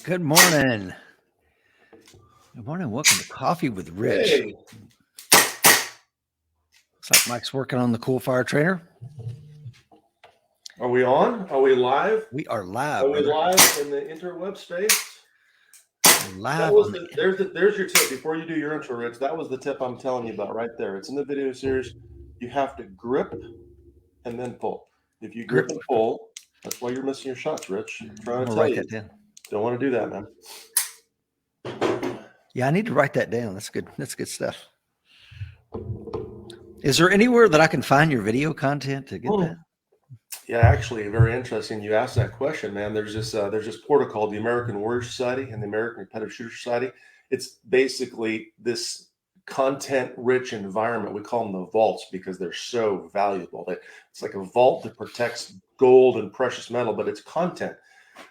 Good morning. Good morning. Welcome to Coffee with Rich. Hey. Looks like Mike's working on the Cool Fire Trainer. Are we on? Are we live? We are live. Are we brother. live in the interweb space? Live. That was there's your tip. Before you do your intro, Rich, that was the tip I'm telling you about right there. It's in the video series. You have to grip and then pull. If you grip and pull, that's why you're missing your shots, Rich. I'm trying to tell you. That down. Don't want to do that, man. Yeah, I need to write that down. That's good. That's good stuff. Is there anywhere that I can find your video content to get that? Yeah, actually, very interesting. You asked that question, man. There's this portal called the American Warrior Society and the American Competitive Shooter Society. It's basically this content-rich environment. We call them the vaults because they're so valuable. It's like a vault that protects gold and precious metal, but it's content.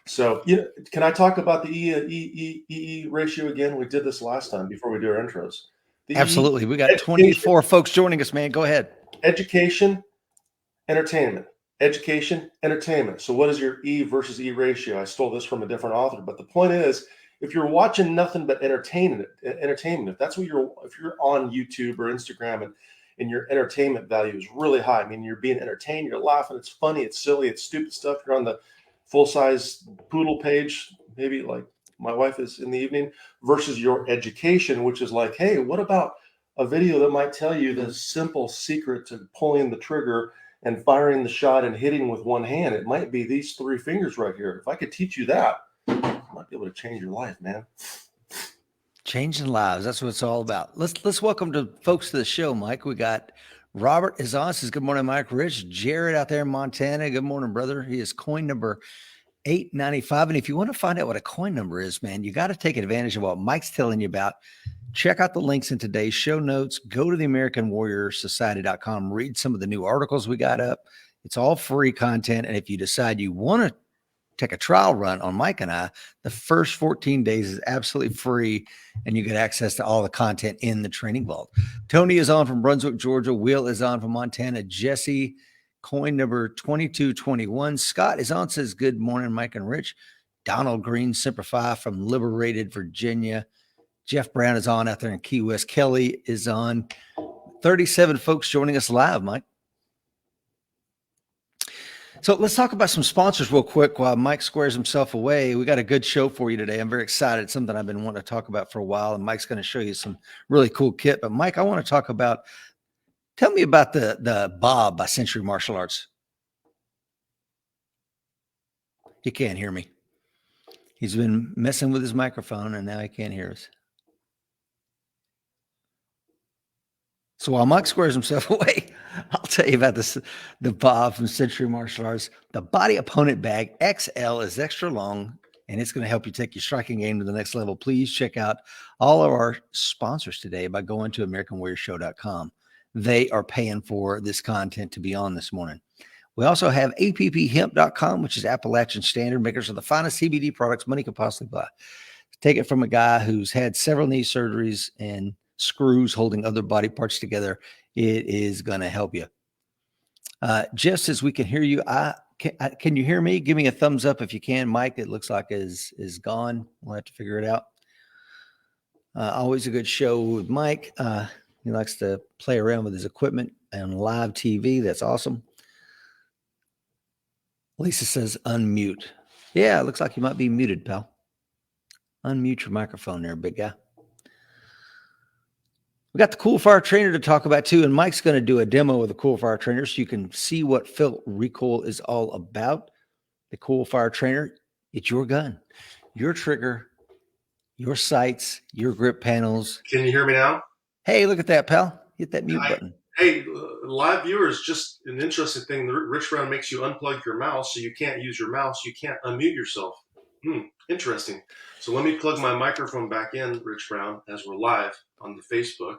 So, can I talk about the E ratio again? We did this last time before we do our intros. Absolutely. We got 24 folks joining us, man. Go ahead. Education, entertainment. Education, entertainment. So what is your E versus E ratio? I stole this from a different author, but the point is, if you're watching nothing but entertainment, if that's what if you're on YouTube or Instagram and your entertainment value is really high, I mean, you're being entertained, you're laughing, it's funny, it's silly, it's stupid stuff. You're on the full-size poodle page, maybe like my wife is in the evening, versus your education, which is like, hey, what about a video that might tell you the simple secret to pulling the trigger and firing the shot and hitting with one hand? It might be these three fingers right here. If I could teach you that, I might be able to change your life, man. Changing lives. That's what it's all about. Let's welcome to folks to the show, Mike. We got Robert is on. Says, good morning, Mike. Rich, Jared out there in Montana. Good morning, brother. He is coin number 895. And if you want to find out what a coin number is, man, you got to take advantage of what Mike's telling you about. Check out the links in today's show notes. Go to the AmericanWarriorSociety.com. Read some of the new articles we got up. It's all free content. And if you decide you want to take a trial run on Mike and I, the first 14 days is absolutely free, and you get access to all the content in the training vault. Tony is on from Brunswick, Georgia. Will is on from Montana. Jesse, coin number 2221. Scott is on, says, good morning, Mike and Rich. Donald Green, Semper Fi from Liberated, Virginia. Jeff Brown is on out there in Key West. Kelly is on. 37 folks joining us live, Mike. So let's talk about some sponsors real quick while Mike squares himself away. We got a good show for you today. I'm very excited. It's something I've been wanting to talk about for a while, and Mike's going to show you some really cool kit. But Mike, I want to talk about, tell me about the Bob by Century Martial Arts. He can't hear me. He's been messing with his microphone, and now he can't hear us. So while Mike squares himself away, I'll tell you about this, the Bob from Century Martial Arts. The Body Opponent Bag XL is extra long, and it's going to help you take your striking game to the next level. Please check out all of our sponsors today by going to AmericanWarriorShow.com. They are paying for this content to be on this morning. We also have APPHemp.com, which is Appalachian Standard, makers of the finest CBD products money could possibly buy. Take it from a guy who's had several knee surgeries and screws holding other body parts together. It is going to help you. Just as we can hear you, can you hear me? Give me a thumbs up if you can. Mike, it looks like is gone. We'll have to figure it out. Always a good show with Mike. He likes to play around with his equipment and live TV. That's awesome. Lisa says unmute. Yeah, it looks like you might be muted, pal. Unmute your microphone there, big guy. We got the Cool Fire Trainer to talk about too, and Mike's going to do a demo of the Cool Fire Trainer so you can see what felt recoil is all about. The Cool Fire Trainer, it's your gun, your trigger, your sights, your grip panels. Can you hear me now? Hey, look at that, pal. Hit that mute button. Hey, live viewers, just an interesting thing. The Rich Brown makes you unplug your mouse, so you can't use your mouse. You can't unmute yourself. Interesting. So let me plug my microphone back in, Rich Brown, as we're live on the Facebook.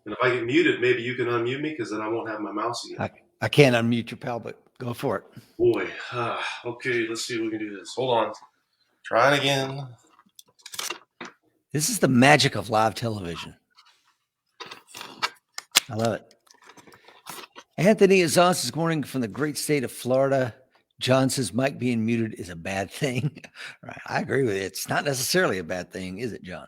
And if I get muted, maybe you can unmute me because then I won't have my mouse again. I can't unmute your pal, but go for it. Boy. Okay, let's see if we can do this. Hold on. Try it again. This is the magic of live television. I love it. Anthony is on this morning from the great state of Florida. John says Mike being muted is a bad thing. Right. I agree with it. It's not necessarily a bad thing, is it, John?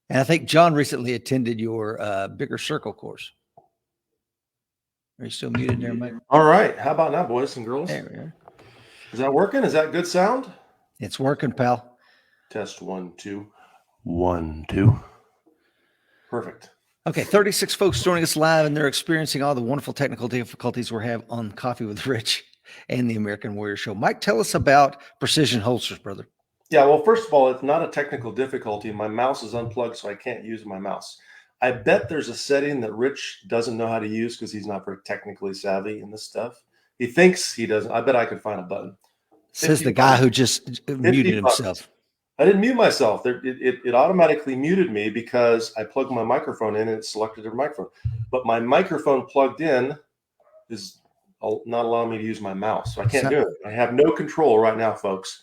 And I think John recently attended your bigger circle course. Are you still muted there, Mike? All right. How about now, boys and girls? There we are. Is that working? Is that good sound? It's working, pal. Test 1, 2. 1, 2. Perfect. Okay, 36 folks joining us live, and they're experiencing all the wonderful technical difficulties we have on Coffee with Rich and the American Warrior Show. Mike, tell us about precision holsters, brother. Yeah, well, first of all, it's not a technical difficulty. My mouse is unplugged, so I can't use my mouse. I bet there's a setting that Rich doesn't know how to use because he's not very technically savvy in this stuff. He thinks he doesn't. I bet I could find a button. Says the guy who just muted himself. I didn't mute myself. It automatically muted me because I plugged my microphone in and it selected a microphone. But my microphone plugged in is not allowing me to use my mouse. So I can't do it. I have no control right now, folks.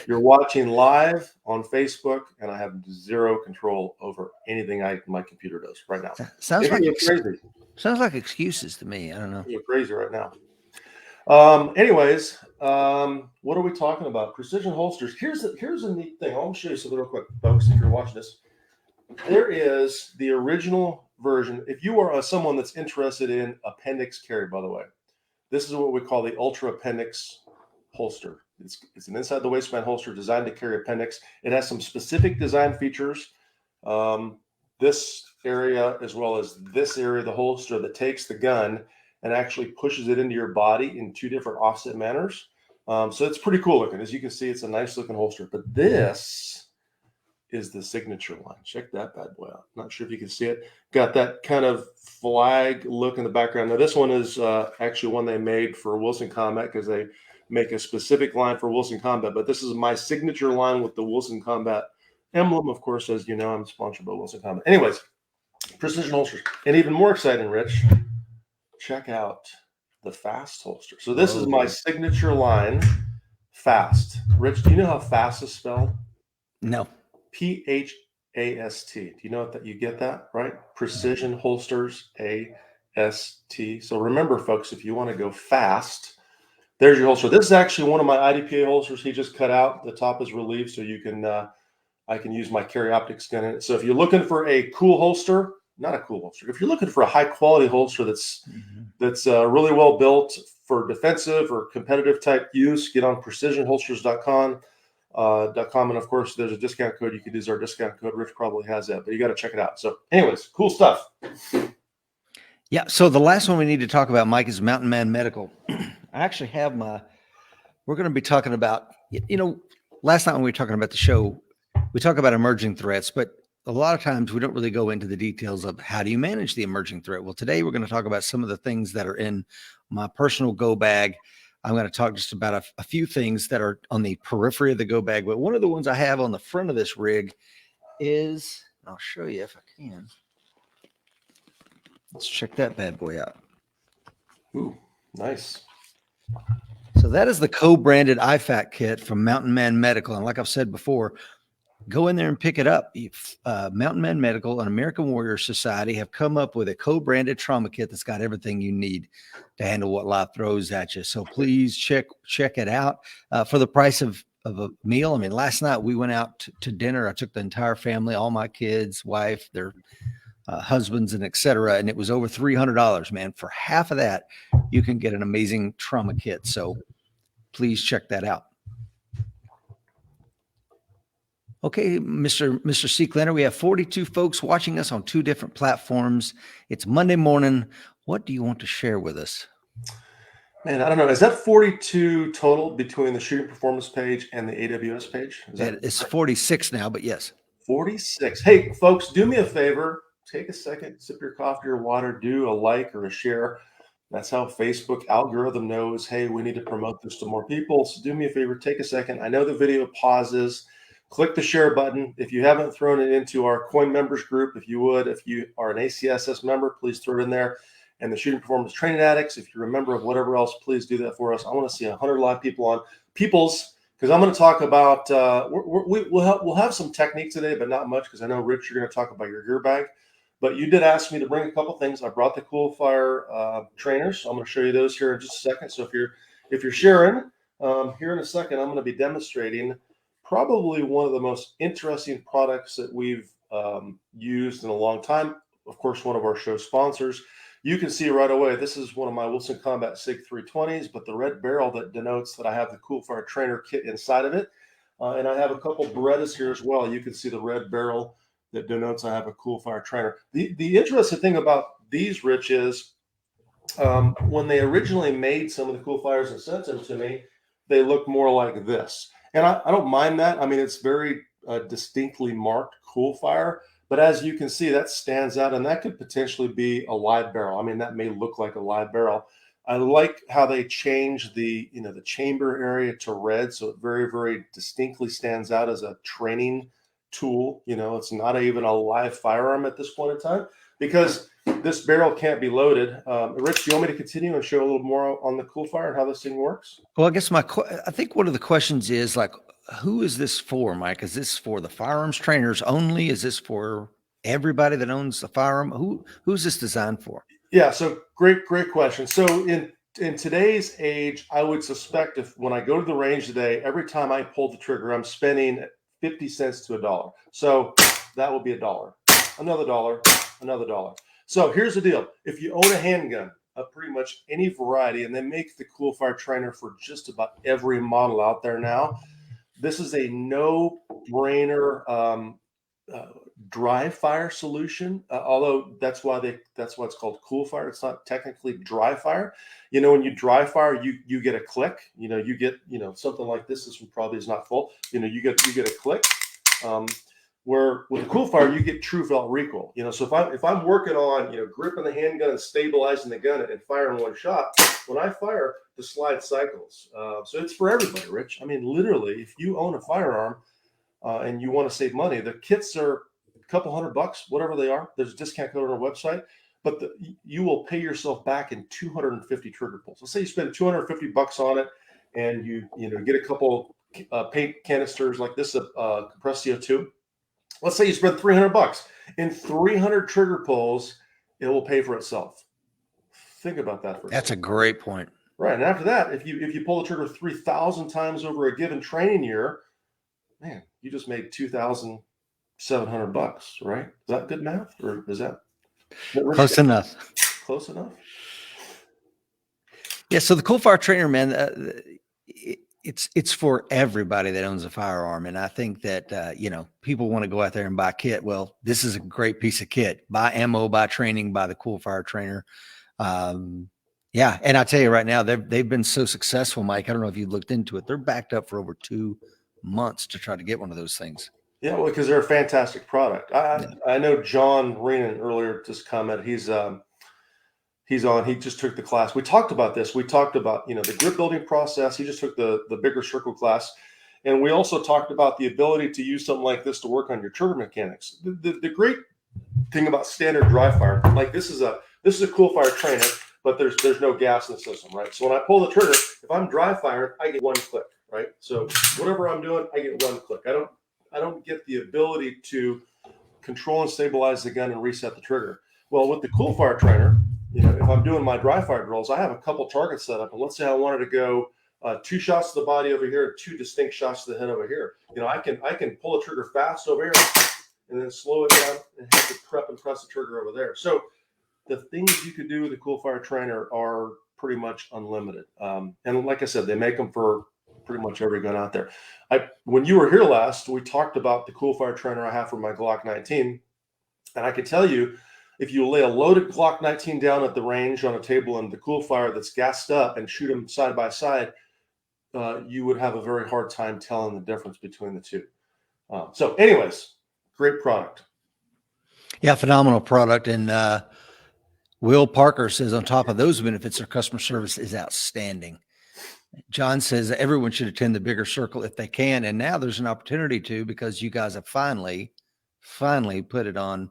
You're watching live on Facebook, and I have zero control over anything my computer does right now. Sounds like crazy. Sounds like excuses to me. I don't know. You're crazy right now. Anyways, what are we talking about? Precision holsters. Here's a neat thing. I'll show you something real quick, folks, if you're watching this. There is the original version. If you are someone that's interested in appendix carry, by the way, this is what we call the Ultra Appendix holster. It's an inside the waistband holster designed to carry appendix. It has some specific design features. This area, as well as this area of the holster that takes the gun and actually pushes it into your body in two different offset manners. So it's pretty cool looking. As you can see, it's a nice looking holster. But this is the signature line. Check that bad boy out. Not sure if you can see it. Got that kind of flag look in the background. Now, this one is actually one they made for Wilson Combat because they make a specific line for Wilson Combat. But this is my signature line with the Wilson Combat emblem. Of course, as you know, I'm sponsored by Wilson Combat. Anyways, precision holsters. And even more exciting, Rich, check out the fast holster. So this is my signature line, fast. Rich, do you know how fast is spelled? No. P-H-A-S-T. Do you know that you get that, right? Precision holsters, A-S-T. So remember, folks, if you want to go fast, there's your holster. This is actually one of my IDPA holsters he just cut out. The top is relieved, so you can I can use my carry optics gun in it. So if you're looking for a cool holster, not a cool holster. If you're looking for a high quality holster that's really well built for defensive or competitive type use, get on precisionholsters.com. And of course, there's a discount code. You could use our discount code. Rich probably has that, but you got to check it out. So, anyways, cool stuff. Yeah. So the last one we need to talk about, Mike, is Mountain Man Medical. I actually have we're going to be talking about, last night when we were talking about the show, we talk about emerging threats, but a lot of times we don't really go into the details of how do you manage the emerging threat. Well, today we're going to talk about some of the things that are in my personal go bag. I'm going to talk just about a few things that are on the periphery of the go bag. But one of the ones I have on the front of this rig is, I'll show you if I can. Let's check that bad boy out. Ooh, nice. So that is the co-branded IFAC kit from Mountain Man Medical. And like I've said before, go in there and pick it up. Mountain Man Medical and American Warrior Society have come up with a co-branded trauma kit that's got everything you need to handle what life throws at you. So please check it out for the price of a meal. I mean, last night we went out to dinner. I took the entire family, all my kids, wife, their husbands, and et cetera. And it was over $300, man. For half of that, you can get an amazing trauma kit. So please check that out. Okay, Mr. Seeklander, we have 42 folks watching us on 2 different platforms. It's Monday morning. What do you want to share with us? Man, I don't know. Is that 42 total between the shooting performance page and the AWS page? It's 46 now, but yes. 46. Hey, folks, do me a favor. Take a second, sip your coffee or water, do a like or a share. That's how Facebook algorithm knows, hey, we need to promote this to more people. So do me a favor, take a second. I know the video pauses. Click the share button. If you haven't thrown it into our coin members group, if you would, if you are an ACSS member, please throw it in there. And the shooting performance training addicts, if you're a member of whatever else, please do that for us. I want to see 100 live people on Peoples, because I'm going to talk about, we'll have some technique today, but not much, because I know, Rich, you're going to talk about your gear bag. But you did ask me to bring a couple things. I brought the Cool Fire trainers. I'm going to show you those here in just a second. So if you're sharing, here in a second, I'm going to be demonstrating probably one of the most interesting products that we've used in a long time. Of course, one of our show sponsors. You can see right away, this is one of my Wilson Combat SIG 320s, but the red barrel that denotes that I have the Coolfire Trainer kit inside of it. And I have a couple Berettas here as well. You can see the red barrel that denotes I have a Coolfire Trainer. The interesting thing about these, Rich, is when they originally made some of the Coolfires and sent them to me, they look more like this. And I don't mind that. I mean, it's very distinctly marked Coolfire. But as you can see, that stands out, and that could potentially be a live barrel. I mean, that may look like a live barrel. I like how they changed the chamber area to red, so it very, very distinctly stands out as a training tool. It's not even a live firearm at this point in time because this barrel can't be loaded. Rich, do you want me to continue and show a little more on the Coolfire and how this thing works? Well, I guess I think one of the questions is like, who is this for, Mike? Is this for the firearms trainers only? Is this for everybody that owns a firearm? Who's this designed for? Yeah, so great question. So in today's age, I would suspect when I go to the range today, every time I pull the trigger, I'm spending 50 cents to $1. So that will be $1, another dollar, another dollar. So here's the deal. If you own a handgun of pretty much any variety, and they make the Coolfire Trainer for just about every model out there now, this is a no-brainer dry fire solution. Although that's why it's called Coolfire. It's not technically dry fire. When you dry fire, you get a click. You get something like this. This one probably is not full. You get a click. Where with the Coolfire, you get true felt recoil. So if I'm working on gripping the handgun and stabilizing the gun and firing one shot, when I fire, the slide cycles. So it's for everybody, Rich. I mean, literally, if you own a firearm and you want to save money, the kits are a couple $100, whatever they are. There's a discount code on our website, but you will pay yourself back in 250 trigger pulls. Let's say you spend $250 on it, and you get a couple paint canisters like this, compressed CO2. Let's say you spend $300. In 300 trigger pulls, it will pay for itself. Think about that for a second. That's a great point. Right. And after that, if you pull the trigger 3,000 times over a given training year, man, you just made $2,700, right? Is that good math, or is that close enough? Close enough. Yeah. So the Coolfire Trainer, man, it's for everybody that owns a firearm, and I think that people want to go out there and buy a kit. Well, this is a great piece of kit. Buy ammo, buy training, buy the Coolfire Trainer. Yeah, and I tell you right now, they've been so successful, Mike. I don't know if you looked into it. They're backed up for over 2 months to try to get one of those things. Yeah, well, because they're a fantastic product. I know John Reenan earlier just commented. He's on. He just took the class. We talked about this. We talked about the grip building process. He just took the bigger circle class, and we also talked about the ability to use something like this to work on your trigger mechanics. The great thing about standard dry fire, like this is a Coolfire Trainer, but there's no gas in the system, right? So when I pull the trigger, if I'm dry firing, I get one click, right? So whatever I'm doing, I get one click. I don't get the ability to control and stabilize the gun and reset the trigger. Well, with the Coolfire Trainer, if I'm doing my dry fire drills, I have a couple targets set up, and let's say I wanted to go 2 shots to the body over here, 2 distinct shots to the head over here. I can pull the trigger fast over here, and then slow it down and have to prep and press the trigger over there. So the things you could do with the Coolfire Trainer are pretty much unlimited. And like I said, they make them for pretty much every gun out there. When you were here last, we talked about the Coolfire Trainer I have for my Glock 19, and I could tell you, if you lay a loaded Glock 19 down at the range on a table and the Coolfire that's gassed up and shoot them side by side, you would have a very hard time telling the difference between the two. So anyways, great product. Yeah, phenomenal product. And Will Parker says on top of those benefits, their customer service is outstanding. John says everyone should attend the bigger circle if they can. And now there's an opportunity to, because you guys have finally put it on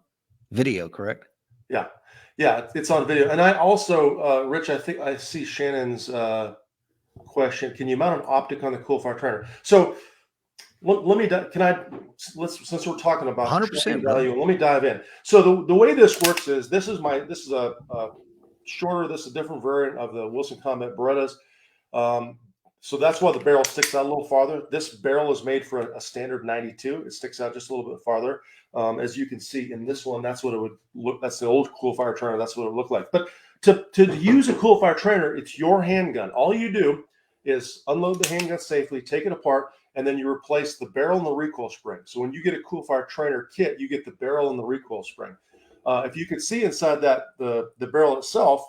video, correct? Yeah, it's on video. And I also, Rich, I think I see Shannon's question. Can you mount an optic on the Coolfire Trainer? So since we're talking about 100% value, let me dive in. So the way this works is this is a shorter, this is a different variant of the Wilson Combat Berettas. So that's why the barrel sticks out a little farther. This barrel is made for a standard 92. It sticks out just a little bit farther. As you can see in this one, that's what it would look. That's the old cool fire trainer. That's what it would look like. But to use a cool fire trainer, it's your handgun. All you do is unload the handgun safely, take it apart, and then you replace the barrel and the recoil spring. So when you get a cool fire trainer kit, you get the barrel and the recoil spring. If you could see inside that the barrel itself,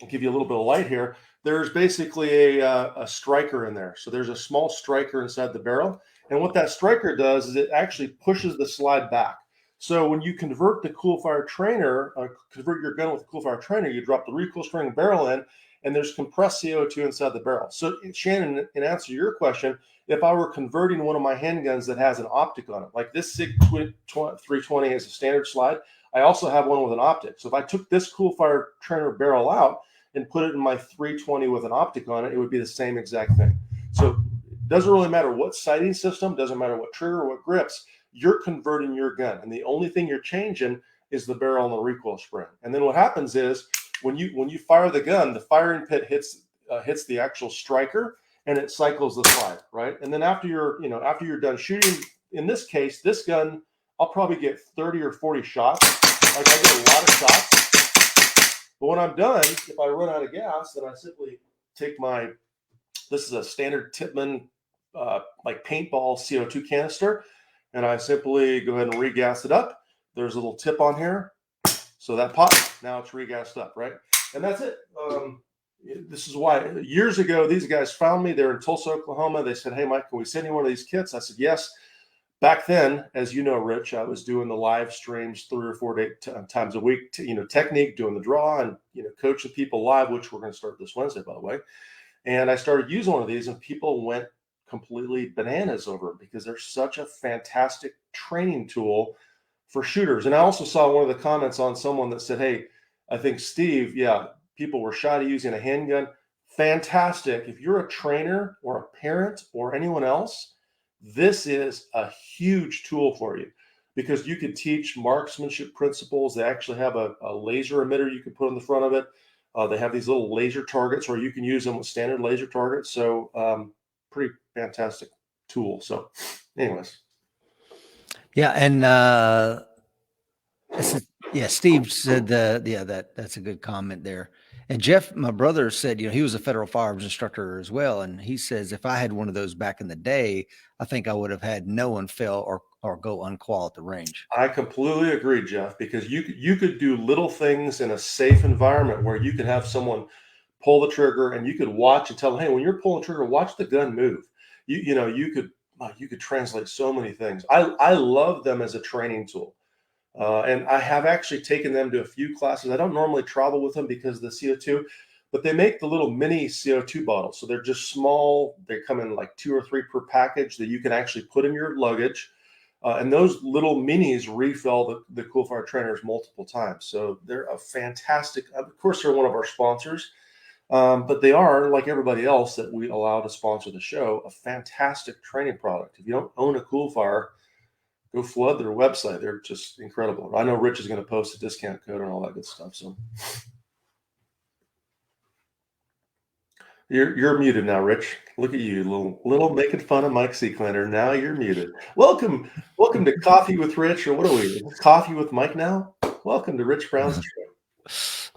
I'll give you a little bit of light here. There's basically a striker in there. So there's a small striker inside the barrel. And what that striker does is it actually pushes the slide back. So when you convert the cool fire trainer, convert your gun with a cool fire trainer, you drop the recoil spring barrel in, and there's compressed CO2 inside the barrel. So Shannon, in answer to your question, if I were converting one of my handguns that has an optic on it, like this SIG 320 is a standard slide, I also have one with an optic. So if I took this cool fire trainer barrel out and put it in my 320 with an optic on it, it would be the same exact thing. So it doesn't really matter what sighting system, doesn't matter what trigger, what grips, you're converting your gun. And the only thing you're changing is the barrel and the recoil spring. And then what happens is when you fire the gun, the firing pit hits the actual striker and it cycles the slide, right? And then after you're done shooting, in this case, this gun, I'll probably get 30 or 40 shots. Like I get a lot of shots. But when I'm done, if I run out of gas, then I simply take this is a standard Tippmann like paintball CO2 canister, and I simply go ahead and regas it up. There's a little tip on here. So that pops, now it's regassed up, right? And that's it. This is why years ago, these guys found me. They're in Tulsa, Oklahoma. They said, hey, Mike, can we send you one of these kits? I said, yes. Back then, as you know, Rich, I was doing the live streams 3 or 4 times a week, technique, doing the draw and, coaching people live, which we're going to start this Wednesday, by the way. And I started using one of these and people went completely bananas over it because they're such a fantastic training tool for shooters. And I also saw one of the comments on someone that said, hey, I think Steve, people were shy to using a handgun. Fantastic. If you're a trainer or a parent or anyone else, this is a huge tool for you because you could teach marksmanship principles. They actually have a laser emitter you can put on the front of it. They have these little laser targets where you can use them with standard laser targets. So pretty fantastic tool. So anyways. Yeah. And Steve said that's a good comment there. And Jeff, my brother, said, he was a federal firearms instructor as well. And he says, if I had one of those back in the day, I think I would have had no one fail or go unqual at the range. I completely agree, Jeff, because you could do little things in a safe environment where you could have someone pull the trigger and you could watch and tell them, hey, when you're pulling the trigger, watch the gun move. You could translate so many things. I love them as a training tool. And I have actually taken them to a few classes. I don't normally travel with them because of the CO2, but they make the little mini CO2 bottles. So they're just small. They come in like 2 or 3 per package that you can actually put in your luggage. And those little minis refill the cool fire trainers multiple times. So they're a fantastic, of course, they're one of our sponsors, but they are, like everybody else that we allow to sponsor the show, a fantastic training product. If you don't own a cool fire, go flood their website. They're just incredible. I know Rich is going to post a discount code and all that good stuff. So you're muted now, Rich. Look at you, little making fun of Mike Seeklander. Now you're muted. Welcome to Coffee with Rich, or what are we? Coffee with Mike now? Welcome to Rich Brown's show.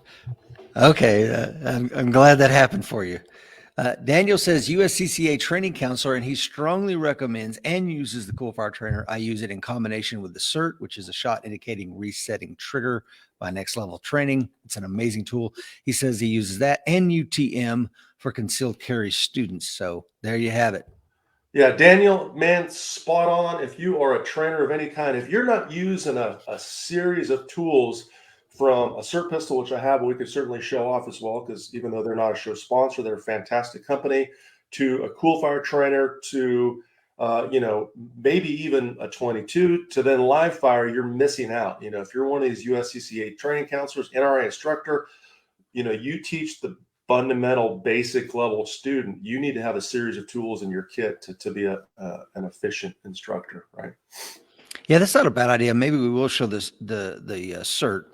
Okay, I'm glad that happened for you. Daniel says U.S.C.A training counselor, and he strongly recommends and uses the cool fire trainer. I use it in combination with the CERT, which is a shot indicating resetting trigger by next level training. It's an amazing tool. He says he uses that and UTM for concealed carry students. So there you have it. Yeah, Daniel, man, spot on. If you are a trainer of any kind, if you're not using a series of tools from a CERT pistol, which I have, we could certainly show off as well, because even though they're not a show sponsor, they're a fantastic company, to a cool fire trainer, to maybe even a 22, to then live fire, you're missing out. If you're one of these U.S.C.A training counselors, NRA instructor, you teach the fundamental basic level student, you need to have a series of tools in your kit to be an efficient instructor, right? Yeah, that's not a bad idea. Maybe we will show this the CERT.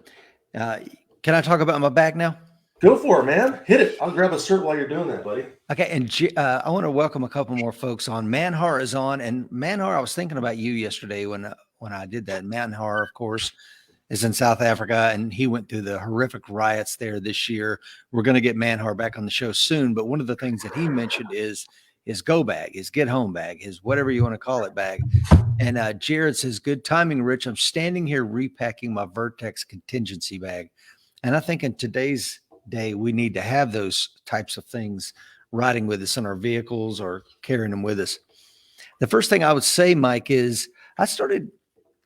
Can I talk about my bag now? Go for it, man. Hit it. I'll grab a cert while you're doing that, buddy. Okay, and I want to welcome a couple more folks on. Manhar is on, and Manhar, I was thinking about you yesterday when I did that. Manhar, of course, is in South Africa, and he went through the horrific riots there this year. We're going to get Manhar back on the show soon, but one of the things that he mentioned is his go bag, his get home bag, his whatever you want to call it bag. And Jared says, "Good timing, Rich. I'm standing here repacking my Vertex contingency bag," and I think in today's day we need to have those types of things riding with us in our vehicles or carrying them with us. The first thing I would say, Mike, is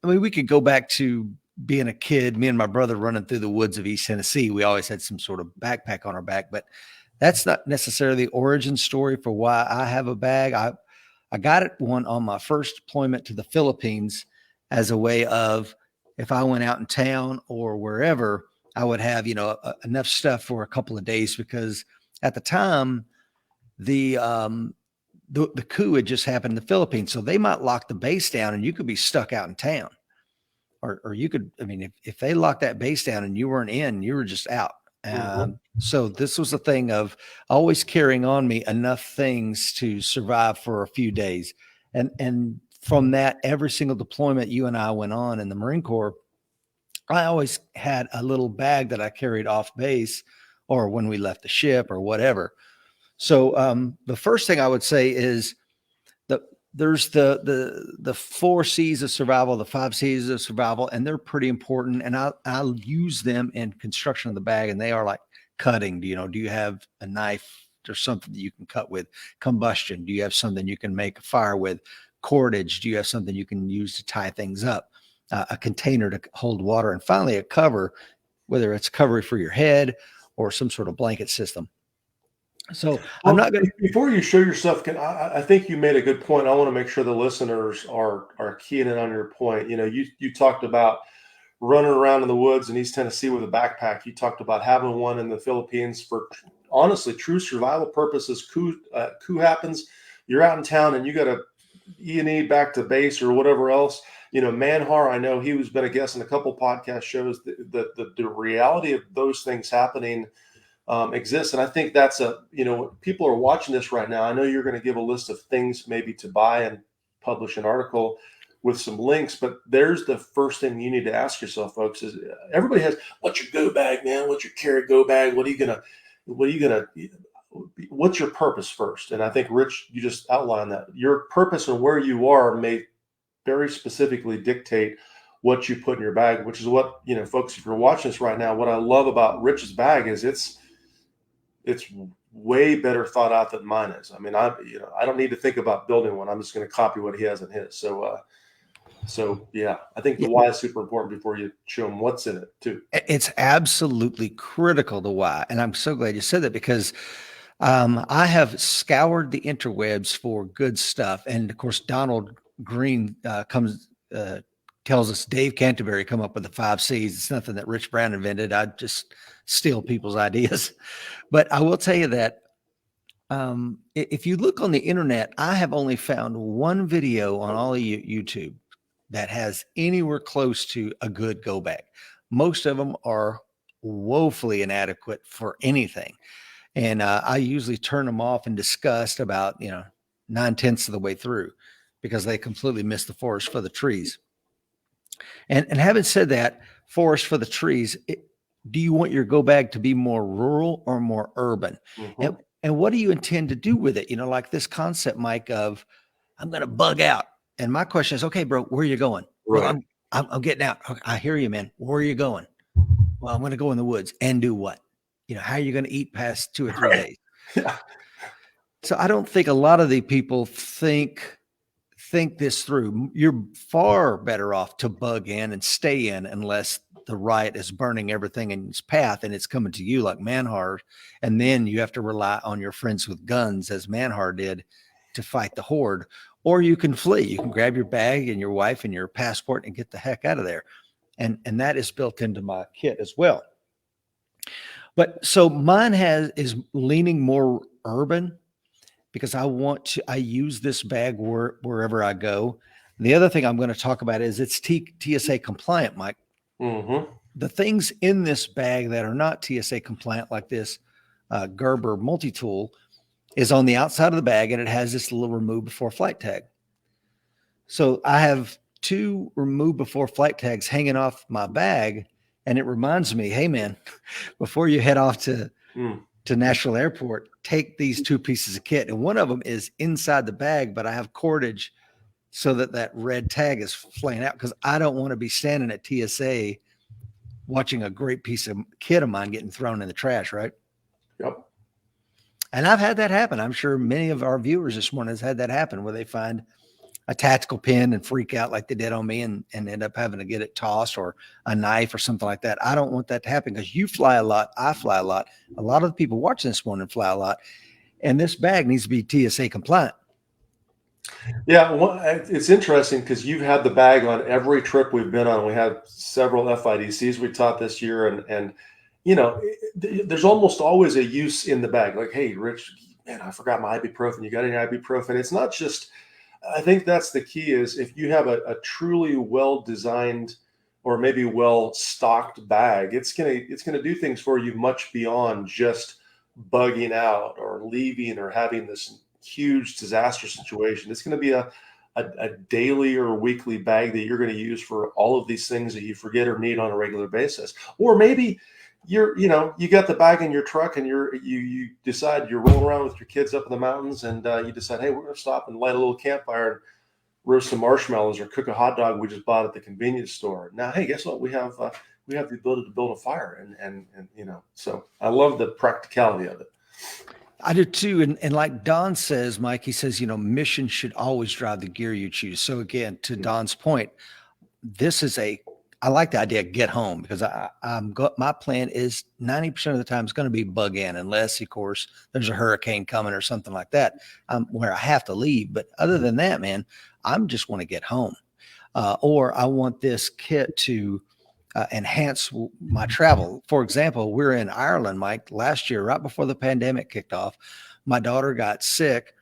we could go back to being a kid, me and my brother running through the woods of East Tennessee. We always had some sort of backpack on our back, but that's not necessarily the origin story for why I have a bag. I got one on my first deployment to the Philippines as a way of, if I went out in town or wherever, I would have, enough stuff for a couple of days, because at the time, the coup had just happened in the Philippines. So they might lock the base down and you could be stuck out in town. Or you could, if they locked that base down and you weren't in, you were just out. So this was a thing of always carrying on me enough things to survive for a few days. And from that, every single deployment you and I went on in the Marine Corps, I always had a little bag that I carried off base or when we left the ship or whatever. So the first thing I would say is there's the 4 C's of survival, the 5 C's of survival, and they're pretty important. And I'll use them in construction of the bag, and they are like cutting. Do you have a knife or something that you can cut with? Combustion. Do you have something you can make a fire with? Cordage. Do you have something you can use to tie things up? A container to hold water, and finally a cover, whether it's cover for your head or some sort of blanket system. So I'm not going to. Before you show yourself, I think you made a good point. I want to make sure the listeners are keying in on your point. You talked about running around in the woods in East Tennessee with a backpack. You talked about having one in the Philippines for, honestly, true survival purposes. Coup happens, you're out in town, and you got to E&E back to base or whatever else. Manhar, I know he was been a guest in a couple podcast shows. The reality of those things happening exists. And I think that's people are watching this right now. I know you're going to give a list of things maybe to buy and publish an article with some links, but there's the first thing you need to ask yourself, folks, is everybody has, what's your go bag, man? What's your carry go bag? What's your purpose first? And I think, Rich, you just outlined that your purpose and where you are may very specifically dictate what you put in your bag, which is what, folks, if you're watching this right now, what I love about Rich's bag is it's way better thought out than mine is. I don't need to think about building one. I'm just going to copy what he has in his. So yeah, I think the why is super important before you show them what's in it too. It's absolutely critical, the why. And I'm so glad you said that, because I have scoured the interwebs for good stuff. And of course, Donald Green tells us Dave Canterbury come up with the 5 C's. It's nothing that Rich Brown invented. I just steal people's ideas. But I will tell you that if you look on the internet, I have only found one video on all of YouTube that has anywhere close to a good go bag. Most of them are woefully inadequate for anything. And I usually turn them off in disgust about 9/10 of the way through, because they completely miss the forest for the trees. And having said that, forest for the trees, do you want your go bag to be more rural or more urban? Mm-hmm. And what do you intend to do with it? Like this concept, Mike, of I'm going to bug out. And my question is, okay, bro, where are you going? Right. Well, I'm getting out. Okay, I hear you, man. Where are you going? Well, I'm going to go in the woods and do what? How are you going to eat past 2 or 3 days? Yeah. So I don't think a lot of the people think this through. You're far better off to bug in and stay in unless the riot is burning everything in its path and it's coming to you like Manhar. And then you have to rely on your friends with guns, as Manhar did, to fight the horde. Or you can flee. You can grab your bag and your wife and your passport and get the heck out of there. And that is built into my kit as well. But so mine is leaning more urban, because I use this bag wherever I go. The other thing I'm going to talk about is it's TSA compliant, Mike. Mm-hmm. the things in this bag that are not TSA compliant, like this Gerber multi-tool, is on the outside of the bag, and it has this little remove before flight tag. So I have 2 remove before flight tags hanging off my bag, and it reminds me, hey man, before you head off to National Airport, take these 2 pieces of kit. And one of them is inside the bag, but I have cordage so that red tag is flaying out, because I don't want to be standing at TSA watching a great piece of kit of mine getting thrown in the trash, right? Yep. And I've had that happen. I'm sure many of our viewers this morning has had that happen, where they find a tactical pin and freak out like they did on me, and end up having to get it tossed, or a knife or something like that. I don't want that to happen, because you fly a lot. I fly a lot. A lot of the people watching this morning fly a lot. And this bag needs to be TSA compliant. Yeah, well, it's interesting because you've had the bag on every trip we've been on. We had several FIDCs we taught this year, and there's almost always a use in the bag. Like, hey, Rich, man, I forgot my ibuprofen. You got any ibuprofen? It's not just. I think that's the key, is if you have a truly well-designed or maybe well-stocked bag, it's gonna do things for you much beyond just bugging out or leaving or having this huge disaster situation. It's going to be a daily or weekly bag that you're going to use for all of these things that you forget or need on a regular basis. Or maybe you got the bag in your truck, and you decide you're rolling around with your kids up in the mountains, and you decide, hey, we're going to stop and light a little campfire and roast some marshmallows or cook a hot dog we just bought at the convenience store. Now, hey, guess what? We have the ability to build a fire, and so I love the practicality of it. I do too. And like Don says, Mike, he says, mission should always drive the gear you choose. So again, to Don's point, I like the idea of get home, because my plan is 90% of the time it's going to be bug in, unless of course there's a hurricane coming or something like that, where I have to leave. But other than that, man, I'm just want to get home. Or I want this kit to enhance my travel. For example, we were in Ireland, Mike, last year, right before the pandemic kicked off. My daughter got sick.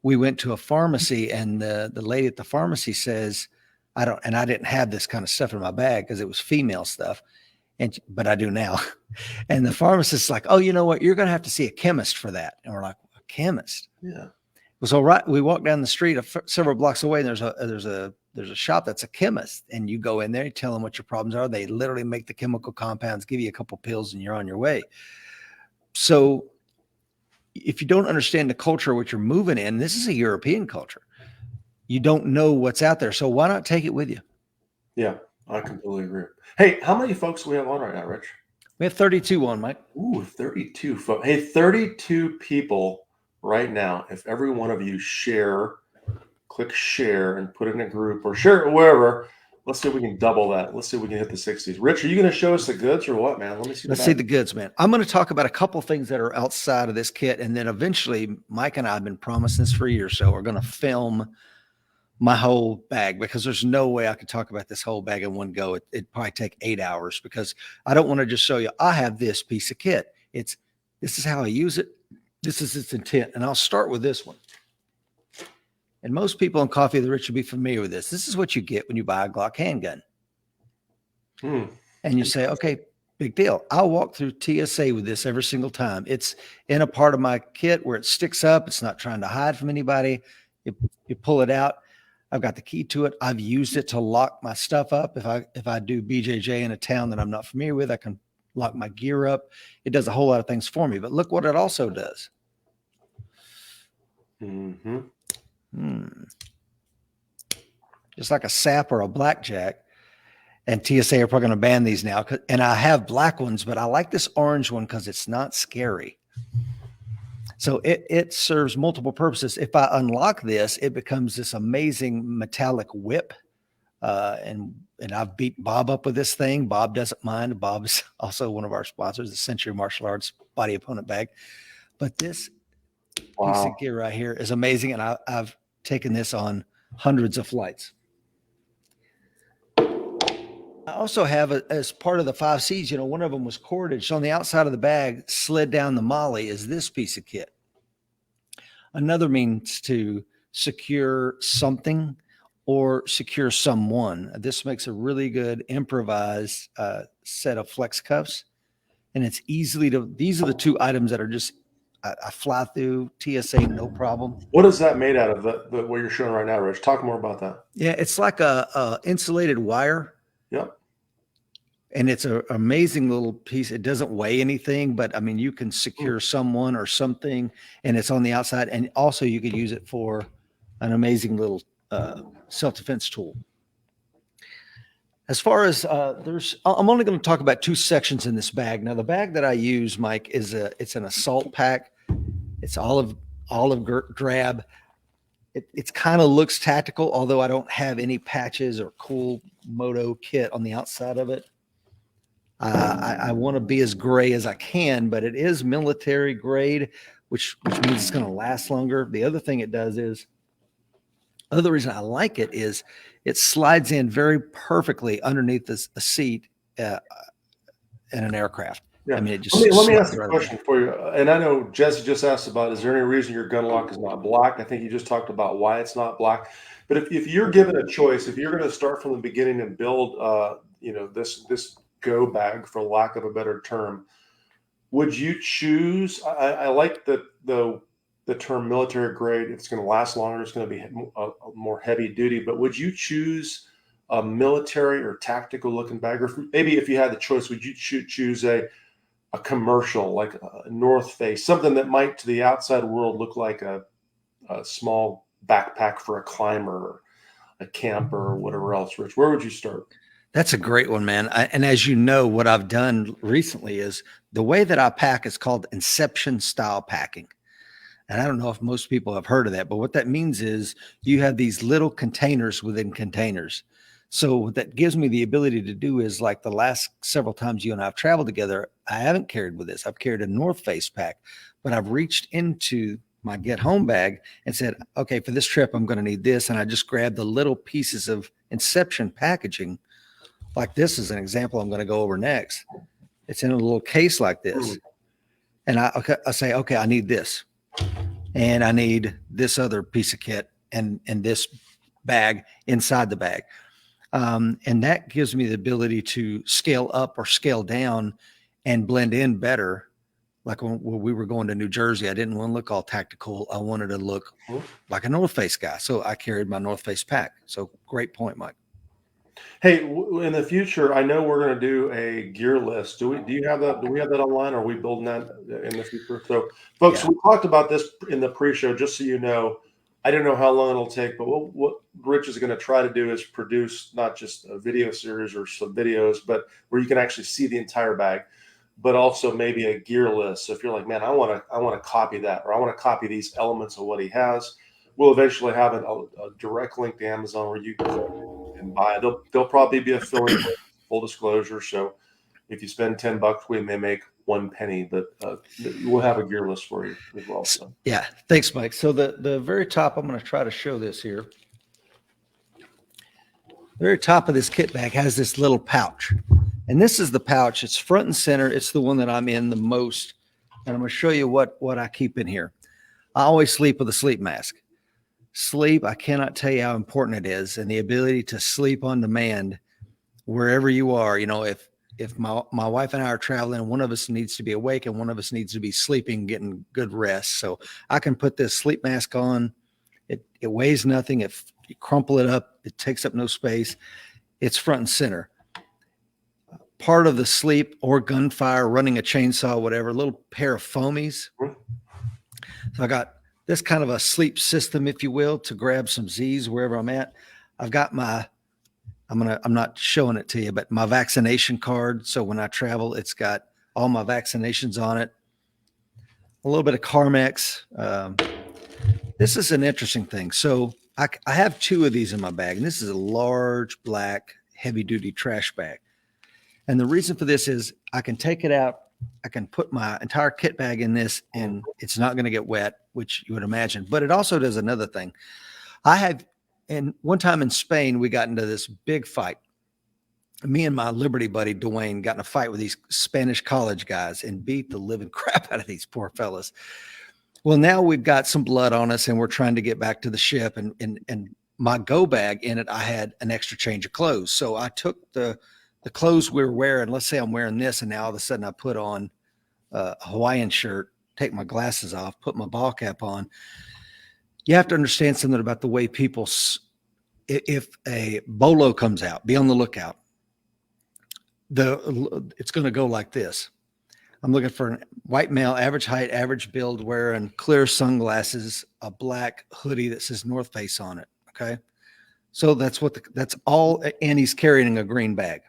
We went to a pharmacy, and the lady at the pharmacy says, I didn't have this kind of stuff in my bag because it was female stuff, but I do now. And the pharmacist's like, oh, you know what? You're going to have to see a chemist for that. And we're like, a chemist? Yeah. So right, we walk down the street several blocks away, and there's a shop that's a chemist, and you go in there, you tell them what your problems are. They literally make the chemical compounds, give you a couple pills, and you're on your way. So if you don't understand the culture of what you're moving in, this is a European culture. You don't know what's out there. So why not take it with you? Yeah, I completely agree. Hey, how many folks do we have on right now, Rich? We have 32 on, Mike. Ooh, 32 folks. Hey, 32 people right now. If every one of you click share and put it in a group, or share it wherever. Let's see if we can double that. Let's see if we can hit the 60s. Rich, are you going to show us the goods or what, man? Let's see the goods, man. I'm going to talk about a couple things that are outside of this kit, and then eventually Mike and I have been promising this for a year or so. We're going to film my whole bag, because there's no way I could talk about this whole bag in one go. It'd probably take 8 hours, because I don't want to just show you, I have this piece of kit. This is how I use it. This is its intent. And I'll start with this one. And most people in Coffee of the Rich will be familiar with this. This is what you get when you buy a Glock handgun. And you say, okay, big deal. I'll walk through TSA with this every single time. It's in a part of my kit where it sticks up. It's not trying to hide from anybody. You pull it out. I've got the key to it. I've used it to lock my stuff up. If I do BJJ in a town that I'm not familiar with, I can lock my gear up. It does a whole lot of things for me. But look what it also does. Just like a SAP or a blackjack. And TSA are probably going to ban these now. And I have black ones, but I like this orange one because it's not scary. So it serves multiple purposes. If I unlock this, it becomes this amazing metallic whip. And I've beat Bob up with this thing. Bob doesn't mind. Bob is also one of our sponsors, the Senior Martial Arts Body Opponent Bag. But this piece of gear right here is amazing. And I've taken this on hundreds of flights. I also have, as part of the 5 C's, one of them was cordage. So on the outside of the bag, slid down the molly, is this piece of kit. Another means to secure something or secure someone. This makes a really good improvised set of flex cuffs. And it's easily these are the two items that are just, I fly through TSA, no problem. What is that made out of? What you're showing right now, Rich? Talk more about that. Yeah, it's like a insulated wire. Yep. And it's an amazing little piece. It doesn't weigh anything, but I mean, you can secure someone or something, and it's on the outside. And also you could use it for an amazing little self-defense tool. As far as I'm only going to talk about two sections in this bag. Now, the bag that I use, Mike, it's an assault pack. It's olive drab. It kind of looks tactical, although I don't have any patches or cool moto kit on the outside of it. I want to be as gray as I can, but it is military grade, which means it's going to last longer. The other thing it does is, other reason I like it is it slides in very perfectly underneath a seat in an aircraft. Yeah. I mean, it just let me ask a question for you. And I know Jesse just asked about, is there any reason your gun lock is not black? I think you just talked about why it's not black. But if you're given a choice, if you're going to start from the beginning and build, this go bag, for lack of a better term, would you choose? I like the term military grade. It's going to last longer. It's going to be a more heavy duty. But would you choose a military or tactical looking bag? Or maybe if you had the choice, would you choose a commercial, like a North Face, something that might to the outside world look like a small backpack for a climber, or a camper, or whatever else? Rich, where would you start? That's a great one, man. And as you know, what I've done recently is the way that I pack is called Inception style packing. And I don't know if most people have heard of that, but what that means is you have these little containers within containers. So what that gives me the ability to do is, like the last several times you and I have traveled together, I haven't carried with this. I've carried a North Face pack, but I've reached into my get home bag and said, okay, for this trip, I'm going to need this. And I just grabbed the little pieces of Inception packaging. Like this is an example I'm going to go over next. It's in a little case like this. And I say, okay, I need this. And I need this other piece of kit and this bag inside the bag. And that gives me the ability to scale up or scale down and blend in better. Like when we were going to New Jersey, I didn't want to look all tactical. I wanted to look like a North Face guy. So I carried my North Face pack. So great point, Mike. Hey, in the future, I know we're going to do a gear list. Do we have that online? Or are we building that in the future? So, folks, we talked about this in the pre-show. Just so you know, I don't know how long it'll take, but what Rich is going to try to do is produce not just a video series or some videos, but where you can actually see the entire bag, but also maybe a gear list. So if you're like, man, I want to copy that, or I want to copy these elements of what he has, we'll eventually have a direct link to Amazon where you can buy. There'll probably be a affiliate link, full disclosure. So if you spend $10, we may make 1 penny, but we'll have a gear list for you as well. So. Yeah, thanks, Mike. So the very top, I'm going to try to show this here. The very top of this kit bag has this little pouch, and this is the pouch. It's front and center. It's the one that I'm in the most, and I'm going to show you what I keep in here. I always sleep with a sleep mask. Sleep, I cannot tell you how important it is, and the ability to sleep on demand wherever you are. You know, if my wife and I are traveling, one of us needs to be awake and one of us needs to be sleeping, getting good rest. So I can put this sleep mask on. It weighs nothing. If you crumple it up, it takes up no space. It's front and center. Part of the sleep or gunfire, running a chainsaw, whatever, a little pair of foamies. So I got this kind of a sleep system, if you will, to grab some Z's wherever I'm at. I've got I'm not showing it to you, but my vaccination card. So when I travel, it's got all my vaccinations on it. A little bit of Carmex. This is an interesting thing. So I have 2 of these in my bag, and this is a large black heavy duty trash bag. And the reason for this is I can take it out. I can put my entire kit bag in this and it's not going to get wet, which you would imagine. But it also does another thing. And one time in Spain, we got into this big fight. Me and my Liberty buddy, Dwayne, got in a fight with these Spanish college guys and beat the living crap out of these poor fellas. Well, now we've got some blood on us and we're trying to get back to the ship. And my go bag in it, I had an extra change of clothes. So I took the clothes we were wearing. Let's say I'm wearing this, and now all of a sudden I put on a Hawaiian shirt, take my glasses off, put my ball cap on. You have to understand something about the way people, if a bolo comes out, be on the lookout. It's going to go like this. I'm looking for a white male, average height, average build, wearing clear sunglasses, a black hoodie that says North Face on it. Okay. So that's all. And he's carrying a green bag.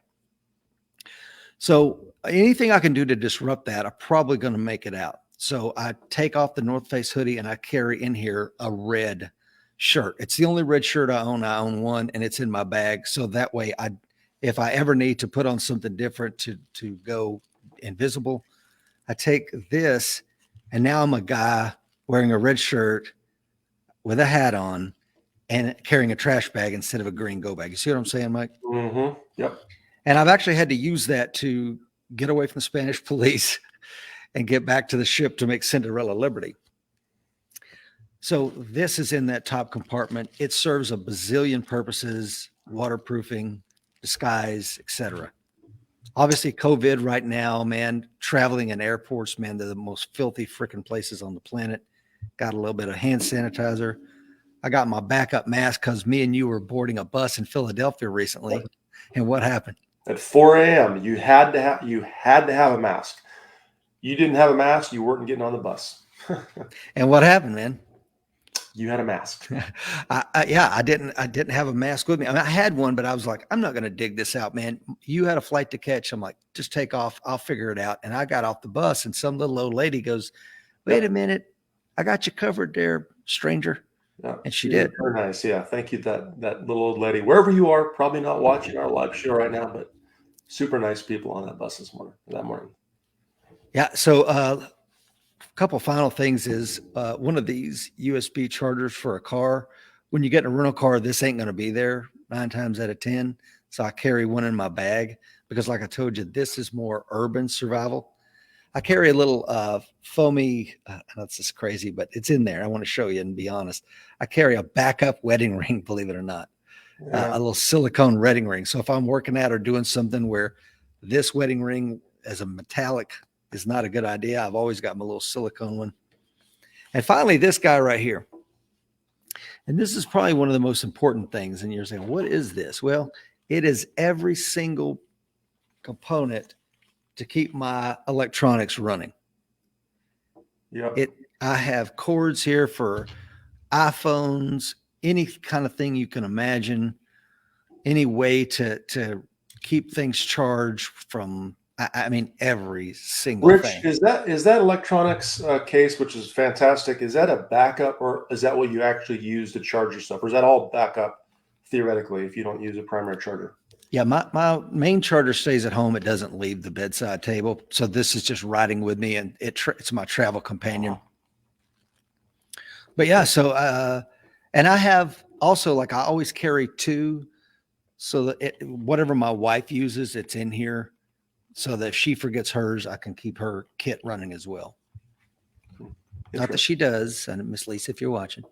So anything I can do to disrupt that, I'm probably going to make it out. So I take off the North Face hoodie and I carry in here a red shirt. It's the only red shirt I own. I own one, and it's in my bag. So that way if I ever need to put on something different to go invisible, I take this, and now I'm a guy wearing a red shirt with a hat on and carrying a trash bag instead of a green go bag. You see what I'm saying, Mike? Mm-hmm. Yep. And I've actually had to use that to get away from the Spanish police and get back to the ship to make Cinderella Liberty. So this is in that top compartment. It serves a bazillion purposes: waterproofing, disguise, etc. Obviously, COVID right now, man, traveling in airports, man, they're the most filthy freaking places on the planet. Got a little bit of hand sanitizer. I got my backup mask because me and you were boarding a bus in Philadelphia recently. And what happened? At 4 a.m., you had to have a mask. You didn't have a mask, you weren't getting on the bus. And what happened, man? You had a mask. I didn't have a mask with me. I mean, I had one, but I was like, I'm not going to dig this out, man. You had a flight to catch. I'm like, just take off. I'll figure it out. And I got off the bus, and some little old lady goes, wait a minute. I got you covered there, stranger. Yeah, and she did. Very nice. Yeah. Thank you. That little old lady, wherever you are, probably not watching our live show right now, but super nice people on that bus that morning. Yeah. So a couple final things is one of these USB chargers for a car. When you get in a rental car, this ain't going to be there 9 times out of 10. So I carry one in my bag because, like I told you, this is more urban survival. I carry a little foamy, that's just crazy, but it's in there. I want to show you and be honest. I carry a backup wedding ring, believe it or not, a little silicone wedding ring. So if I'm working out or doing something where this wedding ring as a metallic is not a good idea, I've always got my little silicone one. And finally, this guy right here. And this is probably one of the most important things. And you're saying, what is this? Well, it is every single component to keep my electronics running. Yeah. I have cords here for iPhones, any kind of thing you can imagine, any way to keep things charged from, I mean, every single thing. Rich, is that electronics case, which is fantastic, is that a backup, or is that what you actually use to charge your stuff? Or is that all backup theoretically if you don't use a primary charger? Yeah, my main charger stays at home. It doesn't leave the bedside table. So this is just riding with me, and it's my travel companion. But yeah, so and I have also, like, I always carry 2, so that whatever my wife uses, it's in here, so that if she forgets hers, I can keep her kit running as well. Not that she does, and Miss Lisa, if you're watching.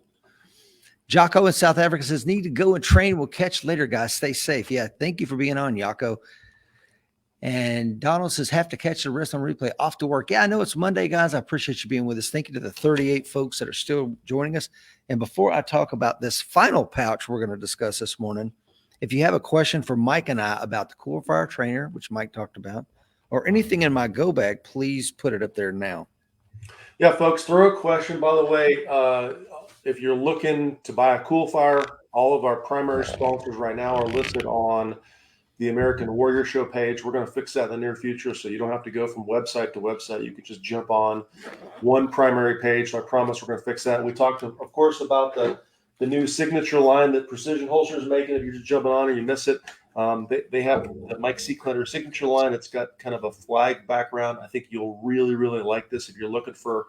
Jocko in South Africa says, need to go and train. We'll catch later, guys. Stay safe. Yeah, thank you for being on, Jocko. And Donald says, have to catch the rest on replay. Off to work. Yeah, I know it's Monday, guys. I appreciate you being with us. Thank you to the 38 folks that are still joining us. And before I talk about this final pouch we're going to discuss this morning, if you have a question for Mike and I about the Cool Fire Trainer, which Mike talked about, or anything in my go bag, please put it up there now. Yeah, folks, throw a question. By the way, if you're looking to buy a Cool Fire, all of our primary sponsors right now are listed on the American Warrior Show page. We're going to fix that in the near future, so you don't have to go from website to website. You can just jump on one primary page. So I promise we're going to fix that. We talked, of course, about the new signature line that Precision Holster is making. If you're just jumping on and you miss it, they have the Mike Seeklander signature line. It's got kind of a flag background. I think you'll really, really like this if you're looking for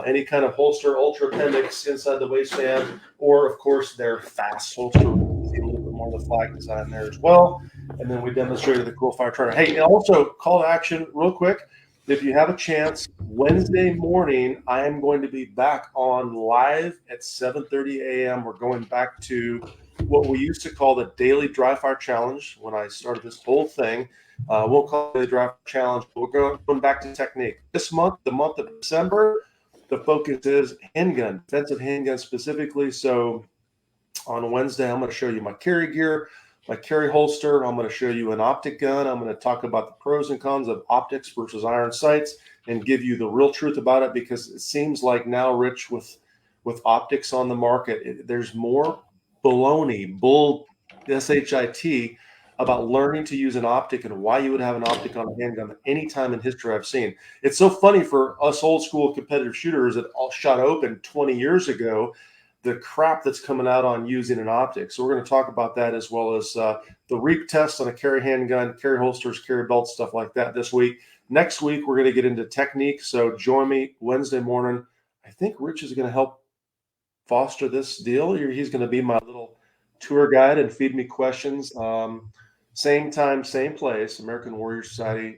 any kind of holster, Ultra Appendix inside the waistband, or, of course, their fast holster. See a little bit more of the flag design there as well. And then we demonstrated the Cool Fire Trainer. Hey, and also call to action real quick. If you have a chance, Wednesday morning, I am going to be back on live at 7:30 a.m. We're going back to what we used to call the daily dry fire challenge when I started this whole thing. We'll call it the dry fire challenge. We're going back to technique. This month, the month of December, the focus is handgun, defensive handgun specifically. So on Wednesday, I'm going to show you my carry gear, my carry holster. I'm going to show you an optic gun. I'm going to talk about the pros and cons of optics versus iron sights and give you the real truth about it, because it seems like now, Rich, with optics on the market, there's more baloney, bull, SHIT, about learning to use an optic and why you would have an optic on a handgun than any time in history I've seen. It's so funny for us old school competitive shooters that all shot open 20 years ago, the crap that's coming out on using an optic. So we're going to talk about that, as well as the REAP test on a carry handgun, carry holsters, carry belts, stuff like that this week. Next week, we're going to get into technique. So join me Wednesday morning. I think Rich is going to help foster this deal. He's going to be my little tour guide and feed me questions. Same time, same place, American Warrior Society,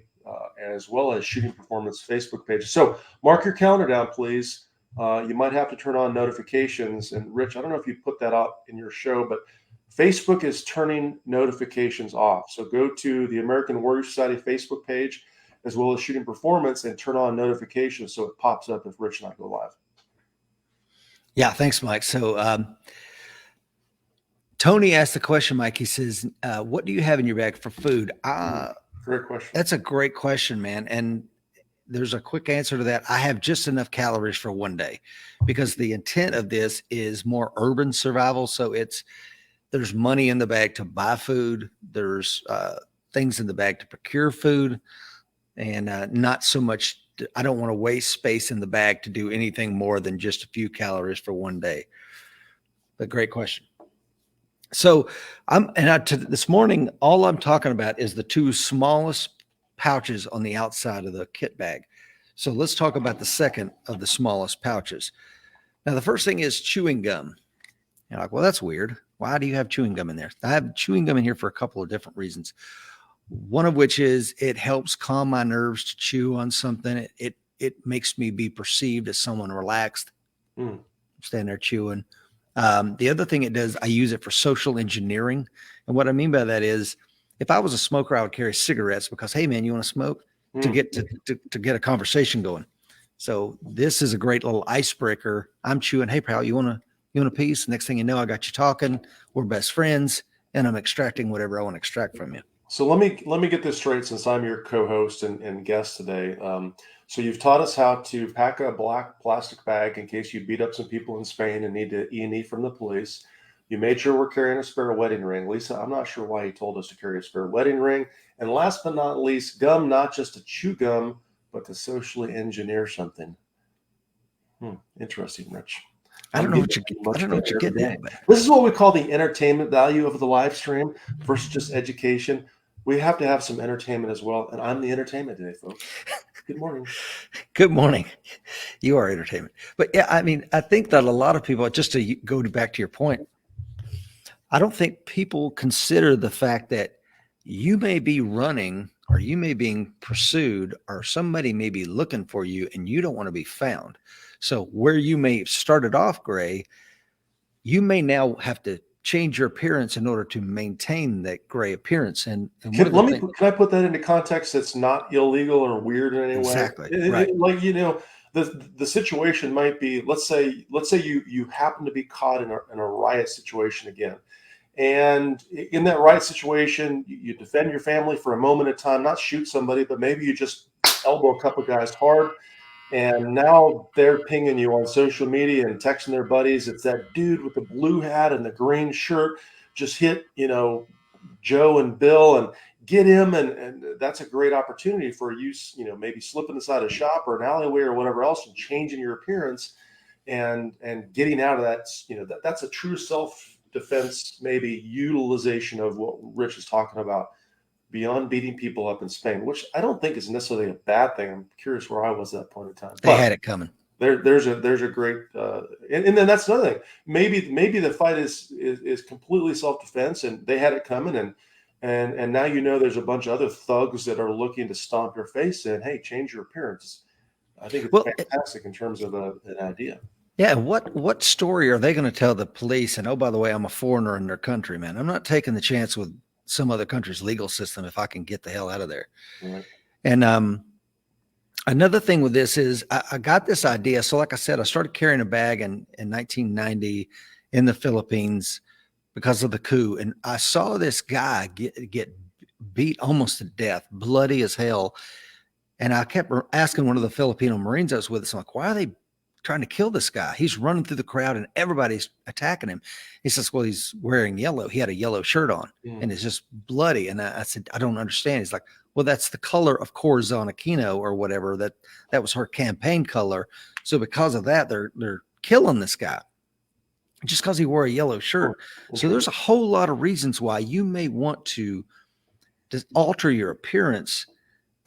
as well as Shooting Performance Facebook page. So mark your calendar down, please. You might have to turn on notifications. And Rich, I don't know if you put that out in your show, but Facebook is turning notifications off. So go to the American Warrior Society Facebook page, as well as Shooting Performance, and turn on notifications so it pops up if Rich and I go live. Yeah, thanks, Mike. So Tony asked the question, Mike. He says, what do you have in your bag for food? Great question. That's a great question, man. And there's a quick answer to that. I have just enough calories for one day, because the intent of this is more urban survival. So there's money in the bag to buy food. There's things in the bag to procure food, and not so much. I don't want to waste space in the bag to do anything more than just a few calories for one day. But great question. So this morning, all I'm talking about is the two smallest pouches on the outside of the kit bag. So let's talk about the second of the smallest pouches. Now, the first thing is chewing gum. You're like, well, that's weird. Why do you have chewing gum in there? I have chewing gum in here for a couple of different reasons. One of which is it helps calm my nerves to chew on something. It makes me be perceived as someone relaxed. Stand there chewing. The other thing it does, I use it for social engineering. And what I mean by that is, if I was a smoker, I would carry cigarettes because, hey, man, you want to smoke? To get a conversation going. So this is a great little icebreaker. I'm chewing. Hey, pal, you want a piece? Next thing you know, I got you talking. We're best friends, and I'm extracting whatever I want to extract from you. So let me get this straight, since I'm your co-host and guest today. So you've taught us how to pack a black plastic bag in case you beat up some people in Spain and need to E&E from the police. You made sure we're carrying a spare wedding ring. Lisa, I'm not sure why you told us to carry a spare wedding ring. And last but not least, gum, not just to chew gum, but to socially engineer something. Interesting, Rich. I don't know what you're getting at. This is what we call the entertainment value of the live stream versus just education. We have to have some entertainment as well. And I'm the entertainment today, folks. Good morning. Good morning. You are entertainment. But yeah, I mean, I think that a lot of people, just to go back to your point, I don't think people consider the fact that you may be running, or you may be being pursued, or somebody may be looking for you and you don't want to be found. So where you may have started off gray, you may now have to change your appearance in order to maintain that gray appearance. And can I put that into context that's not illegal or weird in any way? Exactly. Right. Like, the situation might be, let's say you happen to be caught in a riot situation again. And in that riot situation, you defend your family for a moment at a time, not shoot somebody, but maybe you just elbow a couple guys hard. And now they're pinging you on social media and texting their buddies. It's that dude with the blue hat and the green shirt just hit, Joe and Bill, and get him. And that's a great opportunity for you, maybe slipping inside a shop or an alleyway or whatever else and changing your appearance and getting out of that. That's a true self-defense, maybe utilization of what Rich is talking about, beyond beating people up in Spain, which I don't think is necessarily a bad thing. I'm curious where I was at that point in time. They had it coming. There's a great, and then that's another thing. Maybe the fight is completely self-defense, and they had it coming, and now there's a bunch of other thugs that are looking to stomp your face in. Hey, change your appearance. I think it's fantastic in terms of an idea. Yeah. What story are they going to tell the police? And oh, by the way, I'm a foreigner in their country, man. I'm not taking the chance with some other country's legal system if I can get the hell out of there. Right. And another thing with this is I got this idea. So like I said, I started carrying a bag in 1990 in the Philippines because of the coup. And I saw this guy get beat almost to death, bloody as hell. And I kept asking one of the Filipino Marines I was with, I'm like, why are they trying to kill this guy? He's running through the crowd and everybody's attacking him. He says, well, he's wearing yellow. He had a yellow shirt on and it's just bloody. And I said, I don't understand. He's like, well, that's the color of Corazon Aquino or whatever. That was her campaign color. So because of that, they're killing this guy just because he wore a yellow shirt. So there's a whole lot of reasons why you may want to just alter your appearance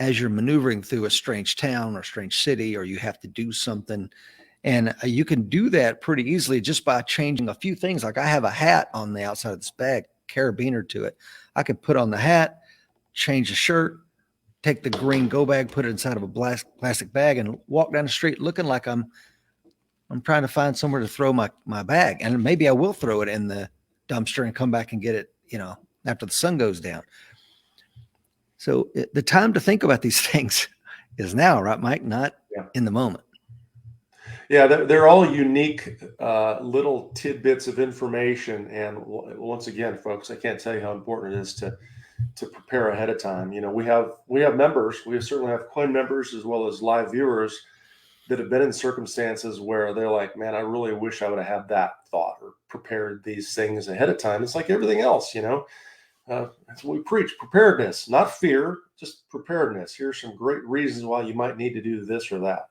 as you're maneuvering through a strange town or strange city, or you have to do something. And you can do that pretty easily just by changing a few things. Like I have a hat on the outside of this bag, carabiner to it. I could put on the hat, change the shirt, take the green go bag, put it inside of a plastic bag and walk down the street looking like I'm trying to find somewhere to throw my bag. And maybe I will throw it in the dumpster and come back and get it, after the sun goes down. So the time to think about these things is now, right, Mike? Not in the moment. Yeah, they're all unique little tidbits of information. And once again, folks, I can't tell you how important it is to prepare ahead of time. We have members. We certainly have coin members as well as live viewers that have been in circumstances where they're like, man, I really wish I would have had that thought or prepared these things ahead of time. It's like everything else, that's what we preach: preparedness, not fear, just preparedness. Here's some great reasons why you might need to do this or that.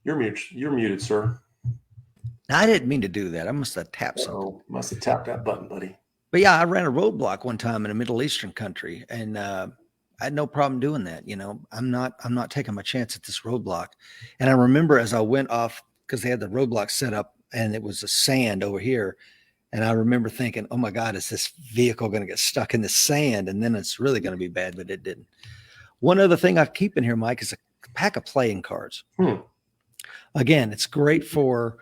You're muted, sir. I didn't mean to do that. I must have tapped something. Must have tapped that button, buddy. But yeah, I ran a roadblock one time in a Middle Eastern country, and I had no problem doing that. I'm not taking my chance at this roadblock. And I remember as I went off, because they had the roadblock set up, and it was a sand over here. And I remember thinking, oh my God, is this vehicle going to get stuck in the sand? And then it's really going to be bad, but it didn't. One other thing I keep in here, Mike, is a pack of playing cards. Again, it's great for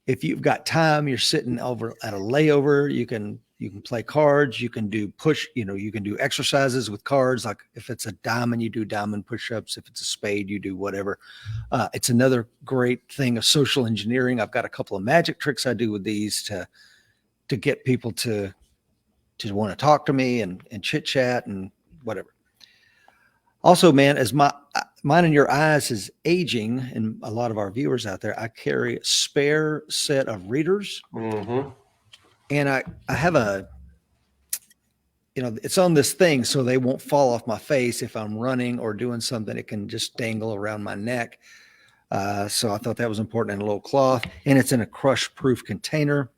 if you've got time, you're sitting over at a layover, you can play cards, you can do you can do exercises with cards. Like if it's a diamond, you do diamond push-ups. If it's a spade, you do whatever. It's another great thing of social engineering. I've got a couple of magic tricks I do with these to get people to want to talk to me and chit chat and whatever. Also, man, as mine and your eyes is aging, and a lot of our viewers out there, I carry a spare set of readers. And I have it's on this thing so they won't fall off my face if I'm running or doing something. It can just dangle around my neck. So I thought that was important, in a little cloth, and it's in a crush-proof container.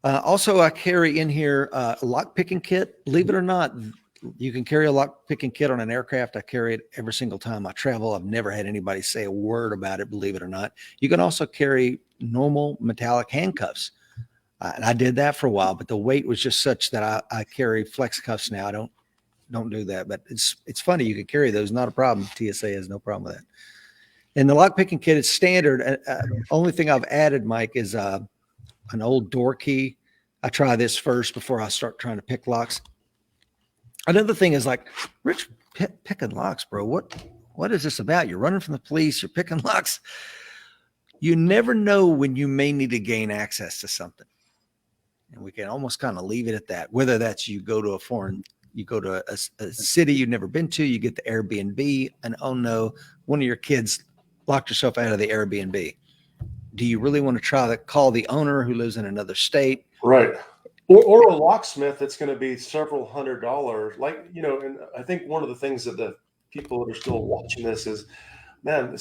Also, I carry in here a lock picking kit. Believe it or not, you can carry a lock picking kit on an aircraft. I carry it every single time I travel. I've never had anybody say a word about it, believe it or not. You can also carry normal metallic handcuffs. And I did that for a while, but the weight was just such that I carry flex cuffs now. I don't do that, but it's funny. You can carry those, not a problem. TSA has no problem with that. And the lock picking kit is standard. Only thing I've added, Mike, is an old door key. I try this first before I start trying to pick locks. Another thing is like, Rich, picking locks, bro. What is this about? You're running from the police. You're picking locks. You never know when you may need to gain access to something. And we can almost kind of leave it at that. Whether that's you go to a city you've never been to, you get the Airbnb, and oh no, one of your kids locked yourself out of the Airbnb. Do you really want to try to call the owner who lives in another state? Right. Or a locksmith that's going to be several $100s. Like, and I think one of the things that the people that are still watching this is, man,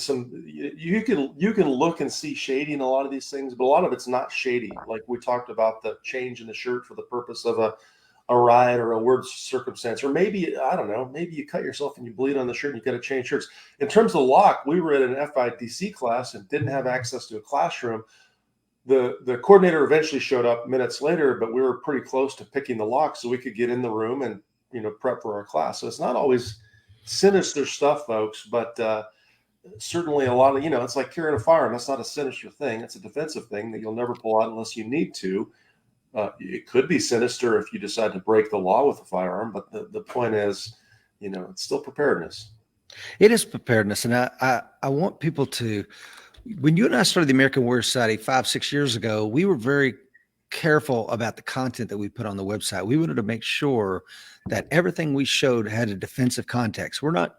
you can look and see shady in a lot of these things, but a lot of it's not shady. Like we talked about the change in the shirt for the purpose of a riot or a word circumstance, or maybe, I don't know, maybe you cut yourself and you bleed on the shirt and you got to change shirts. In terms of lock, we were at an FIDC class and didn't have access to a classroom. The coordinator eventually showed up minutes later, but we were pretty close to picking the lock so we could get in the room and, prep for our class. So it's not always sinister stuff, folks, but certainly a lot of, it's like carrying a firearm. That's not a sinister thing. It's a defensive thing that you'll never pull out unless you need to. It could be sinister if you decide to break the law with a firearm, but the point is, it's still preparedness. It is preparedness. And I want people to, when you and I started the American Warrior Society 5-6 years ago, we were very careful about the content that we put on the website. We wanted to make sure that everything we showed had a defensive context. We're not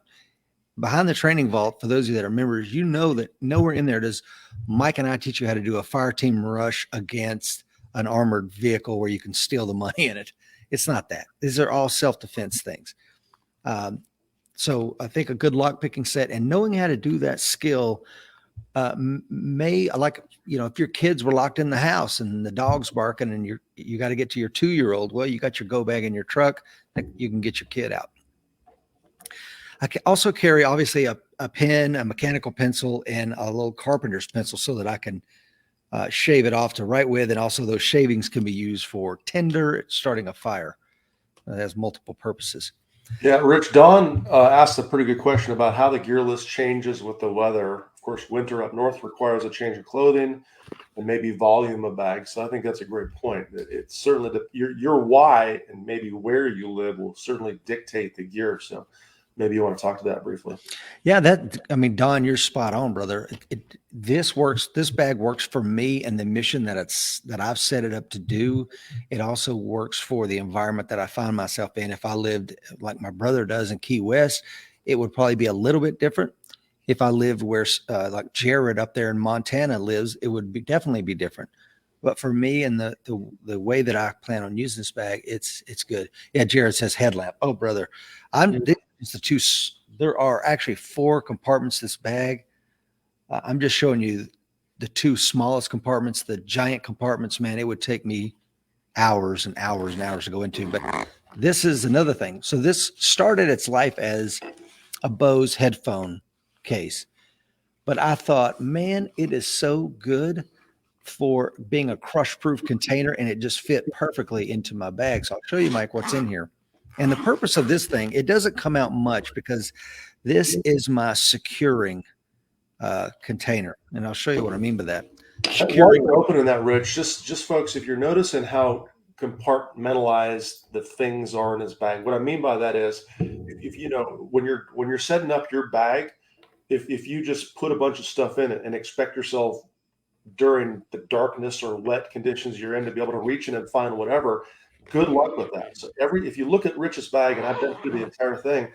behind the training vault. For those of you that are members, you know that nowhere in there does Mike and I teach you how to do a fire team rush against an armored vehicle where you can steal the money in it. It's not that. These are all self-defense things. So I think a good lock picking set and knowing how to do that skill may, like, if your kids were locked in the house and the dog's barking and you got to get to your 2-year-old, well, you got your go bag in your truck, you can get your kid out. I can also carry obviously a pen, a mechanical pencil, and a little carpenter's pencil so that I can shave it off to write with. And also those shavings can be used for tinder, starting a fire. It has multiple purposes. Yeah, Rich, Don asked a pretty good question about how the gear list changes with the weather. Of course, winter up north requires a change of clothing and maybe volume of bags. So I think that's a great point. It's certainly your why and maybe where you live will certainly dictate the gear. So maybe you want to talk to that briefly. Yeah, Don, you're spot on, brother. This bag works for me and the mission that I've set it up to do. It also works for the environment that I find myself in. If I lived like my brother does in Key West, it would probably be a little bit different. If I lived where like Jared up there in Montana lives, it would definitely be different. But for me and the way that I plan on using this bag, it's good. Yeah, Jared says headlamp. Oh, brother, there are actually 4 compartments to this bag. I'm just showing you the 2 smallest compartments. The giant compartments, man, it would take me hours and hours and hours to go into. But this is another thing. So this started its life as a Bose headphone case. But I thought, man, it is so good for being a crush-proof container, and it just fit perfectly into my bag. So I'll show you, Mike, what's in here. And the purpose of this thing, it doesn't come out much because this is my securing container. And I'll show you what I mean by that. While you're opening that, Rich, just folks, if you're noticing how compartmentalized the things are in his bag, what I mean by that is, if when you're setting up your bag, if you just put a bunch of stuff in it and expect yourself during the darkness or wet conditions you're in to be able to reach in and find whatever, good luck with that. So if you look at Rich's bag, and I've been through the entire thing,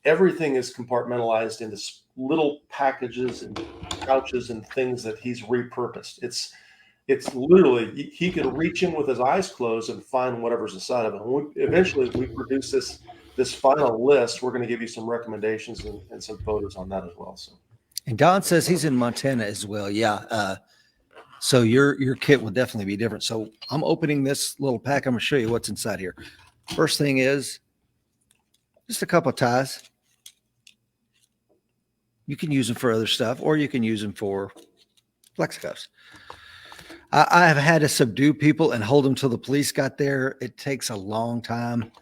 everything is compartmentalized into little packages and pouches and things that he's repurposed. It's literally, he can reach in with his eyes closed and find whatever's inside of it. Eventually, we produce this final list. We're going to give you some recommendations and some photos on that as well. So, and Don says he's in Montana as well. Yeah. So your kit will definitely be different. So I'm opening this little pack. I'm going to show you what's inside here. First thing is just a couple of ties. You can use them for other stuff, or you can use them for flex cuffs. I have had to subdue people and hold them till the police got there. It takes a long time.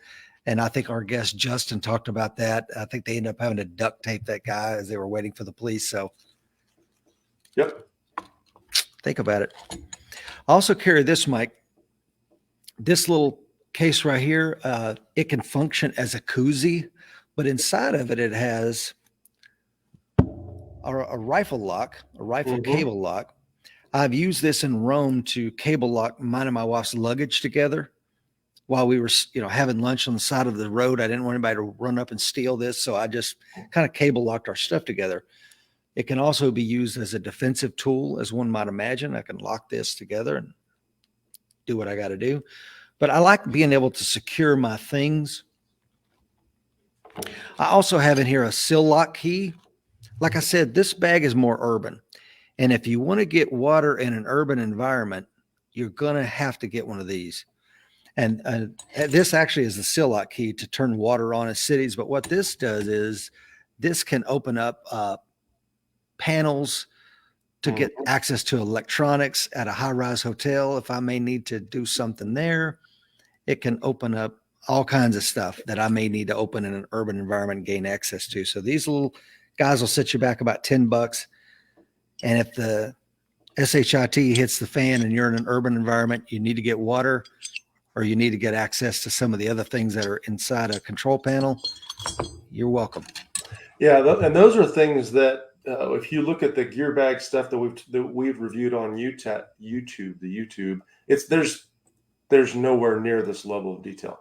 And I think our guest Justin talked about that. I think they ended up having to duct tape that guy as they were waiting for the police. So, yep. Think about it. I also carry this, Mike. This little case right here, it can function as a koozie, but inside of it, it has a rifle lock, a rifle cable lock. I've used this in Rome to cable lock mine and my wife's luggage together while we were, having lunch on the side of the road. I didn't want anybody to run up and steal this, so I just kind of cable locked our stuff together. It can also be used as a defensive tool, as one might imagine. I can lock this together and do what I got to do. But I like being able to secure my things. I also have in here a sill lock key. Like I said, this bag is more urban. And if you want to get water in an urban environment, you're going to have to get one of these. And this actually is the sill lock key to turn water on in cities. But what this does is this can open up panels to get access to electronics at a high-rise hotel. If I may need to do something there, it can open up all kinds of stuff that I may need to open in an urban environment and gain access to. So these little guys will set you back about $10. And if the SHIT hits the fan and you're in an urban environment, you need to get water or you need to get access to some of the other things that are inside a control panel, you're welcome. Yeah, and those are things that if you look at the gear bag stuff that we've reviewed on YouTube, there's nowhere near this level of detail.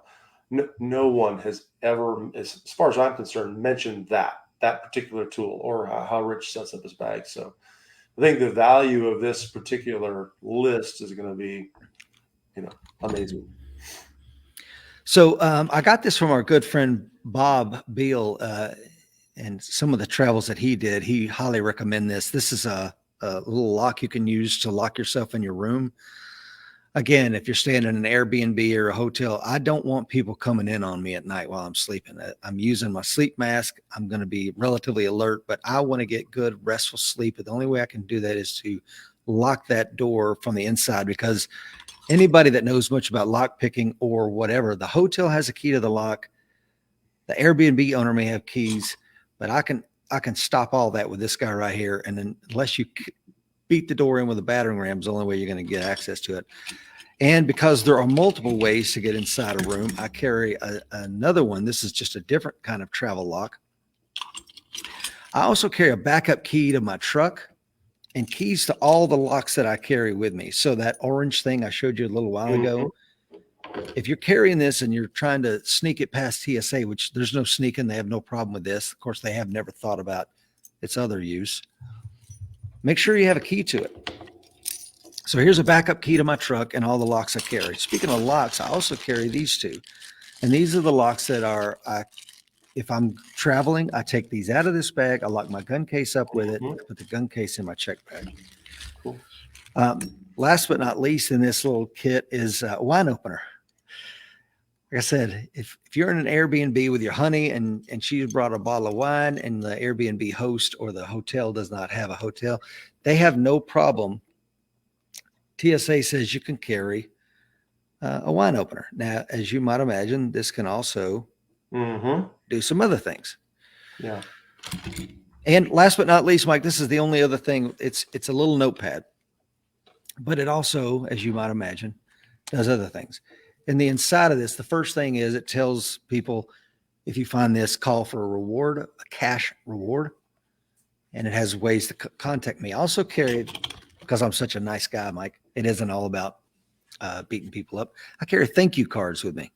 No one has ever, as far as I'm concerned, mentioned that particular tool or how Rich sets up his bag. So I think the value of this particular list is going to be, amazing. So I got this from our good friend Bob Beal, and some of the travels that he did. He highly recommend this. This is a little lock you can use to lock yourself in your room. Again, if you're staying in an Airbnb or a hotel, I don't want people coming in on me at night while I'm sleeping. I'm using my sleep mask. I'm going to be relatively alert, but I want to get good, restful sleep. But the only way I can do that is to lock that door from the inside, because anybody that knows much about lock picking or whatever, the hotel has a key to the lock. The Airbnb owner may have keys, but I can stop all that with this guy right here. And then unless you beat the door in with a battering ram, is the only way you're going to get access to it. And because there are multiple ways to get inside a room, I carry another one. This is just a different kind of travel lock. I also carry a backup key to my truck and keys to all the locks that I carry with me. So that orange thing I showed you a little while ago, if you're carrying this and you're trying to sneak it past TSA, which there's no sneaking, they have no problem with this. Of course, they have never thought about its other use. Make sure you have a key to it. So here's a backup key to my truck and all the locks I carry. Speaking of locks, I also carry these two. And these are the locks that are, if I'm traveling, I take these out of this bag. I lock my gun case up with it. I put the gun case in my check bag. Cool. Last but not least in this little kit is a wine opener. Like I said, if you're in an Airbnb with your honey and she brought a bottle of wine and the Airbnb host or the hotel does not have a hotel, they have no problem. TSA says you can carry a wine opener. Now, as you might imagine, this can also do some other things. Yeah. And last but not least, Mike, this is the only other thing. It's a little notepad, but it also, as you might imagine, does other things. And the inside of this, the first thing is it tells people, if you find this, call for a reward, a cash reward, and it has ways to contact me. I also carry it because I'm such a nice guy, Mike. It isn't all about beating people up. I carry thank you cards with me.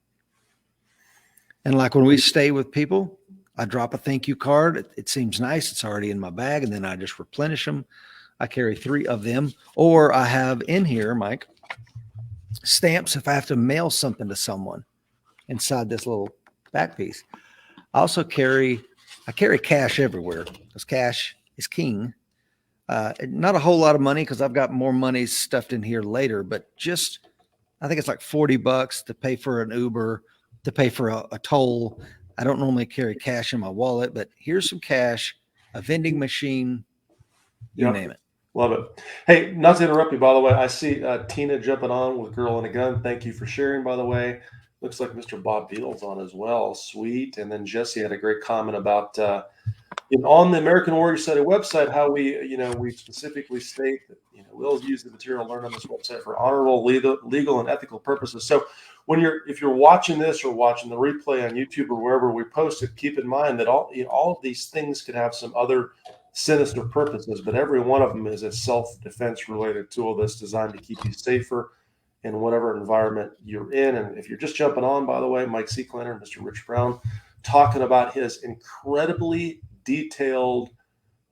And like when we stay with people, I drop a thank you card. It seems nice. It's already in my bag. And then I just replenish them. I carry 3 of them. Or I have in here, Mike, stamps if I have to mail something to someone inside this little back piece. I also carry cash everywhere because cash is king. Not a whole lot of money because I've got more money stuffed in here later, but just, I think it's like $40 to pay for an Uber, to pay for a toll. I don't normally carry cash in my wallet, but here's some cash, a vending machine, you name it. Love it. Hey, not to interrupt you, by the way, I see Tina jumping on with Girl and a Gun. Thank you for sharing, by the way. Looks like Mr. Bob Beal's on as well. Sweet. And then Jesse had a great comment about on the American Warrior Study website, how we specifically state that, we'll use the material learned on this website for honorable, legal, and ethical purposes. So if you're watching this or watching the replay on YouTube or wherever we post it, keep in mind that all of these things could have some other sinister purposes, but every one of them is a self-defense related tool that's designed to keep you safer in whatever environment you're in. And if you're just jumping on, by the way, Mike Seeklander and Mr. Rich Brown talking about his incredibly detailed,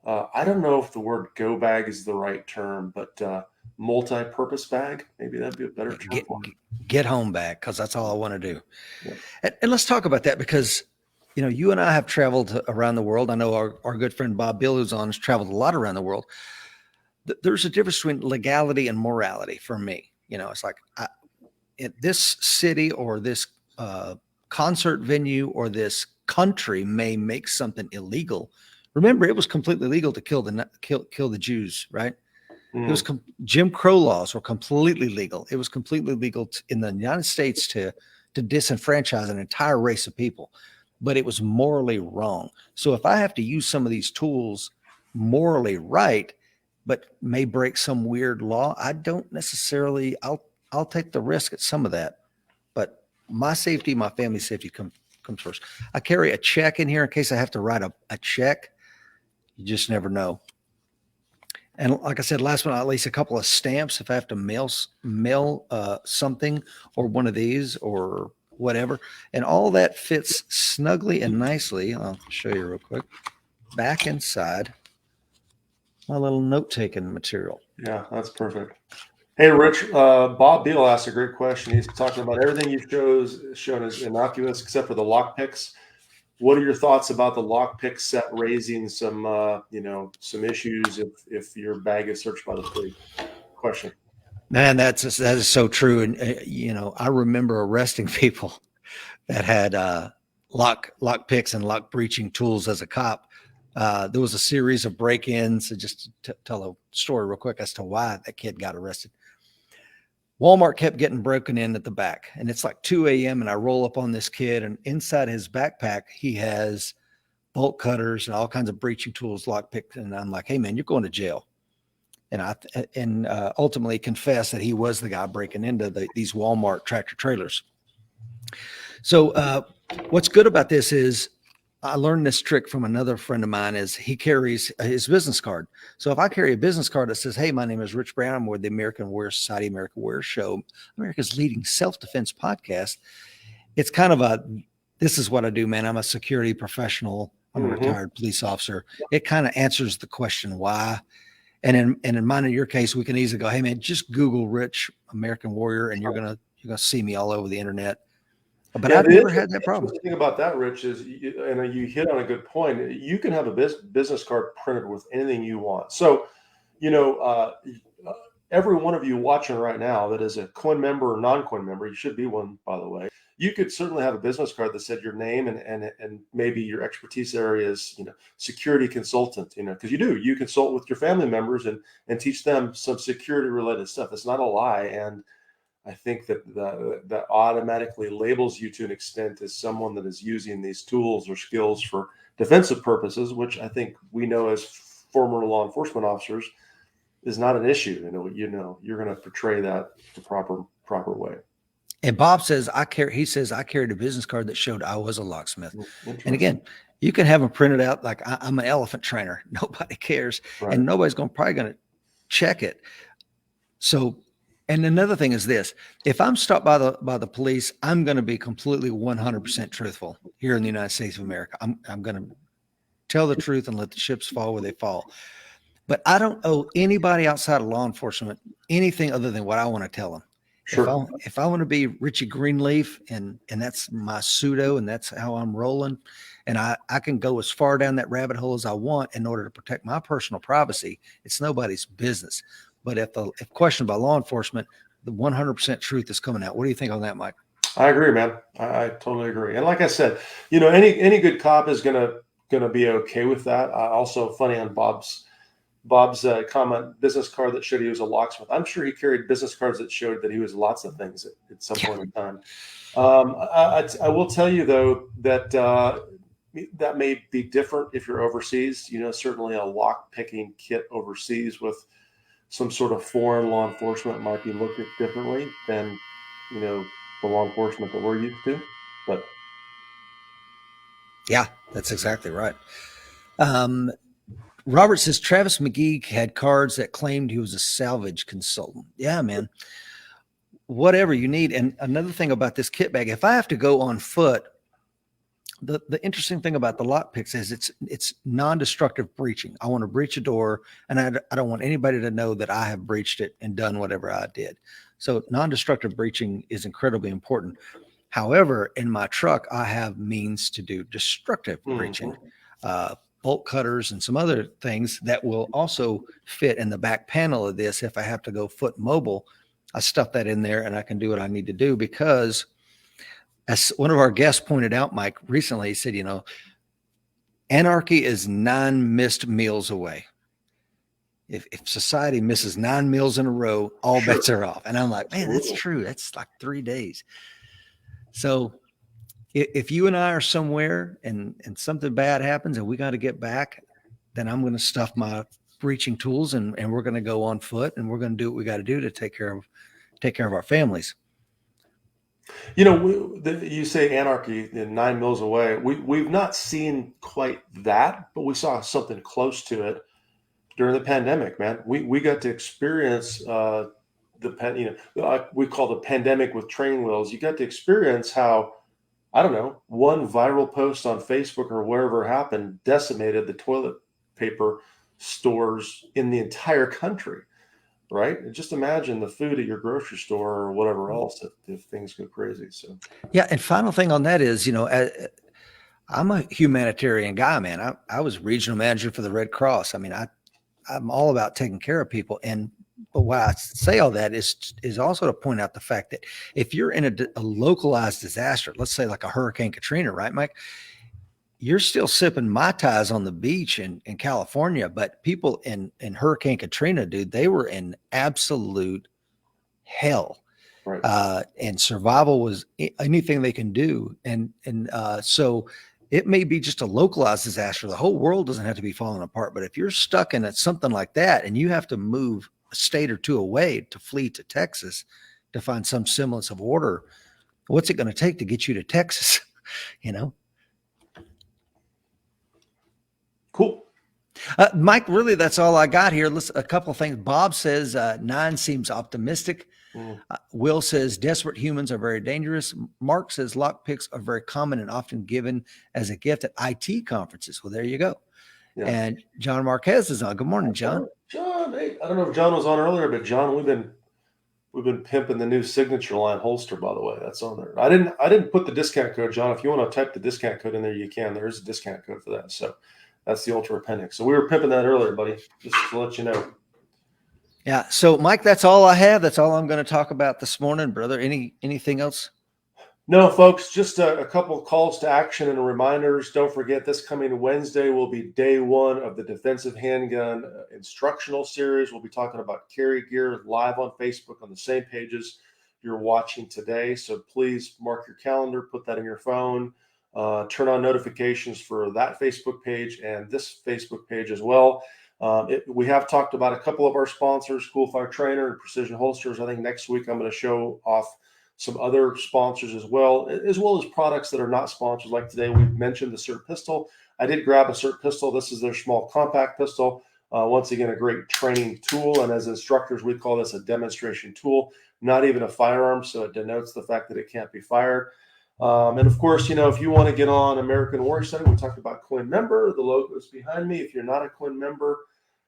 I don't know if the word go bag is the right term, but multi-purpose bag, maybe that'd be a better term for it. Get home bag, because that's all I want to do. Yeah. And let's talk about that, because you and I have traveled around the world. I know our good friend Bob Bill, who's on, has traveled a lot around the world. There's a difference between legality and morality for me. It's like in this city or this concert venue or this country may make something illegal. Remember, it was completely legal to kill the Jews, right? It was Jim Crow laws were completely legal. It was completely legal in the United States to disenfranchise an entire race of people. but it was morally wrong. So if I have to use some of these tools morally right, but may break some weird law, I don't necessarily, I'll take the risk at some of that. But my safety, my family safety comes first. I carry a check in here in case I have to write a check. You just never know. And like I said, last but not least, a couple of stamps if I have to mail something, or one of these or whatever. And all that fits snugly and nicely. I'll show you real quick. Back inside my little note-taking material. Yeah, that's perfect. Hey, Rich, Bob Beal asked a great question. He's talking about everything you've shown as innocuous except for the lock picks. What are your thoughts about the lockpick set raising some, some issues if your bag is searched by the police? Question. Man, that is so true. And I remember arresting people that had lock picks and lock breaching tools as a cop. There was a series of break-ins. Just to tell a story real quick as to why that kid got arrested. Walmart kept getting broken in at the back, and it's like 2 a.m. and I roll up on this kid, and inside his backpack, he has bolt cutters and all kinds of breaching tools, lockpicks. And I'm like, hey man, you're going to jail. And I ultimately confessed that he was the guy breaking into these Walmart tractor trailers. So what's good about this is I learned this trick from another friend of mine. Is he carries his business card. So if I carry a business card that says, hey, my name is Rich Brown, I'm with the American Warrior Society, American Warrior Show, America's leading self-defense podcast. It's kind of this is what I do, man. I'm a security professional. I'm a retired police officer. It kind of answers the question why. And in mine, in your case, we can easily go, hey man, just Google Rich American Warrior, and you're gonna see me all over the internet. But I've never had that problem. The thing about that, Rich, is you hit on a good point. You can have a business card printed with anything you want. So, every one of you watching right now that is a coin member or non-coin member, you should be one, by the way. You could certainly have a business card that said your name and maybe your expertise area is, security consultant, because you consult with your family members and teach them some security related stuff. It's not a lie. And I think that automatically labels you to an extent as someone that is using these tools or skills for defensive purposes, which I think we know as former law enforcement officers is not an issue. You're going to portray that the proper way. And Bob says I carried a business card that showed I was a locksmith. And again, you can have them printed out like I'm an elephant trainer. Nobody cares, right. And nobody's probably going to check it. So, and another thing is this: if I'm stopped by the police, I'm going to be completely 100% truthful here in the United States of America. I'm going to tell the truth and let the chips fall where they fall. But I don't owe anybody outside of law enforcement anything other than what I want to tell them. Sure. If I want to be Richie Greenleaf and that's my pseudo and that's how I'm rolling, and I can go as far down that rabbit hole as I want in order to protect my personal privacy, it's nobody's business. But if questioned by law enforcement, the 100% truth is coming out. What do you think on that, Mike? I agree, man. I totally agree. And like I said, any good cop is gonna be okay with that. Also funny on Bob's comment, business card that showed he was a locksmith. I'm sure he carried business cards that showed that he was lots of things at some point in time. I will tell you though that that may be different if you're overseas. Certainly a lock picking kit overseas with some sort of foreign law enforcement might be looked at differently than the law enforcement that we're used to. But yeah, that's exactly right. Robert says Travis McGee had cards that claimed he was a salvage consultant. Yeah, man. Whatever you need. And another thing about this kit bag, if I have to go on foot, the interesting thing about the lock picks is it's non-destructive breaching. I want to breach a door, and I don't want anybody to know that I have breached it and done whatever I did. So non-destructive breaching is incredibly important. However, in my truck, I have means to do destructive breaching. Bolt cutters and some other things that will also fit in the back panel of this. If I have to go foot mobile, I stuff that in there and I can do what I need to do, because as one of our guests pointed out, Mike, recently, he said, anarchy is 9 missed meals away. If society misses 9 meals in a row, all bets are off. And I'm like, man, that's true. That's like 3 days. So if you and I are somewhere and something bad happens and we got to get back, then I'm going to stuff my breaching tools and we're going to go on foot and we're going to do what we got to do to take care of our families. You know, you say anarchy in 9 miles away. We've not seen quite that, but we saw something close to it during the pandemic. Man, we got to experience we call the pandemic with training wheels. You got to experience how, I don't know, one viral post on Facebook or wherever happened decimated the toilet paper stores in the entire country. Right? And just imagine the food at your grocery store or whatever else if things go crazy. So, Yeah. And final thing on that is, I'm a humanitarian guy, man. I was regional manager for the Red Cross. I mean, I'm all about taking care of people. But why I say all that is also to point out the fact that if you're in a localized disaster, let's say like a Hurricane Katrina, right, Mike? You're still sipping Mai Tais on the beach in California, but people in Hurricane Katrina, dude, they were in absolute hell. right. And survival was anything they can do. So it may be just a localized disaster. The whole world doesn't have to be falling apart. But if you're stuck in something like that and you have to move a state or two away to flee to Texas to find some semblance of order, what's it going to take to get you to Texas? Cool. Mike, really, that's all I got here. Listen, a couple of things. Bob says 9 seems optimistic. Will says desperate humans are very dangerous. Mark says lockpicks are very common and often given as a gift at IT conferences. Well, there you go. Yeah. And John Marquez is on. Good morning, John. John, hey, I don't know if John was on earlier, but John, we've been pimping the new signature line holster, by the way. That's on there. I didn't put the discount code, John. If you want to type the discount code in there, you can. There is a discount code for that. So that's the Ultra Appendix. So we were pimping that earlier, buddy, just to let you know. Yeah. So, Mike, that's all I have. That's all I'm going to talk about this morning, brother. Anything else? No, folks, just a couple of calls to action and reminders. Don't forget, this coming Wednesday will be day 1 of the Defensive Handgun Instructional Series. We'll be talking about carry gear live on Facebook on the same pages you're watching today. So please mark your calendar, put that in your phone, turn on notifications for that Facebook page and this Facebook page as well. We have talked about a couple of our sponsors, Cool Fire Trainer and Precision Holsters. I think next week I'm going to show off some other sponsors as well as products that are not sponsors. Like today, we mentioned the CERT pistol. I did grab a CERT pistol. This is their small compact pistol. Once again, a great training tool. And as instructors, we call this a demonstration tool, not even a firearm. So it denotes the fact that it can't be fired. And of course, if you want to get on American Warrior Center, we talked about Quinn member. The logo is behind me. If you're not a Quinn member,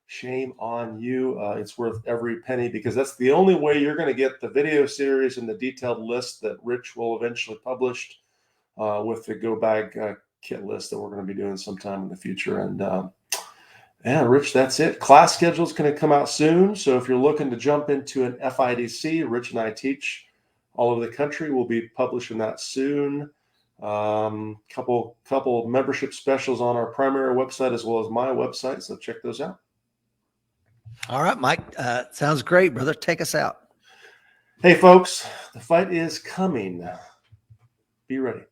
shame on you. It's worth every penny because that's the only way you're going to get the video series and the detailed list that Rich will eventually publish with the go bag kit list that we're going to be doing sometime in the future. And yeah, Rich, that's it. Class schedule is going to come out soon. So if you're looking to jump into an FIDC, Rich and I teach all over the country. We'll be publishing that soon. Couple membership specials on our primary website as well as my website. So check those out. All right, Mike. Sounds great, brother. Take us out. Hey, folks, the fight is coming. Be ready.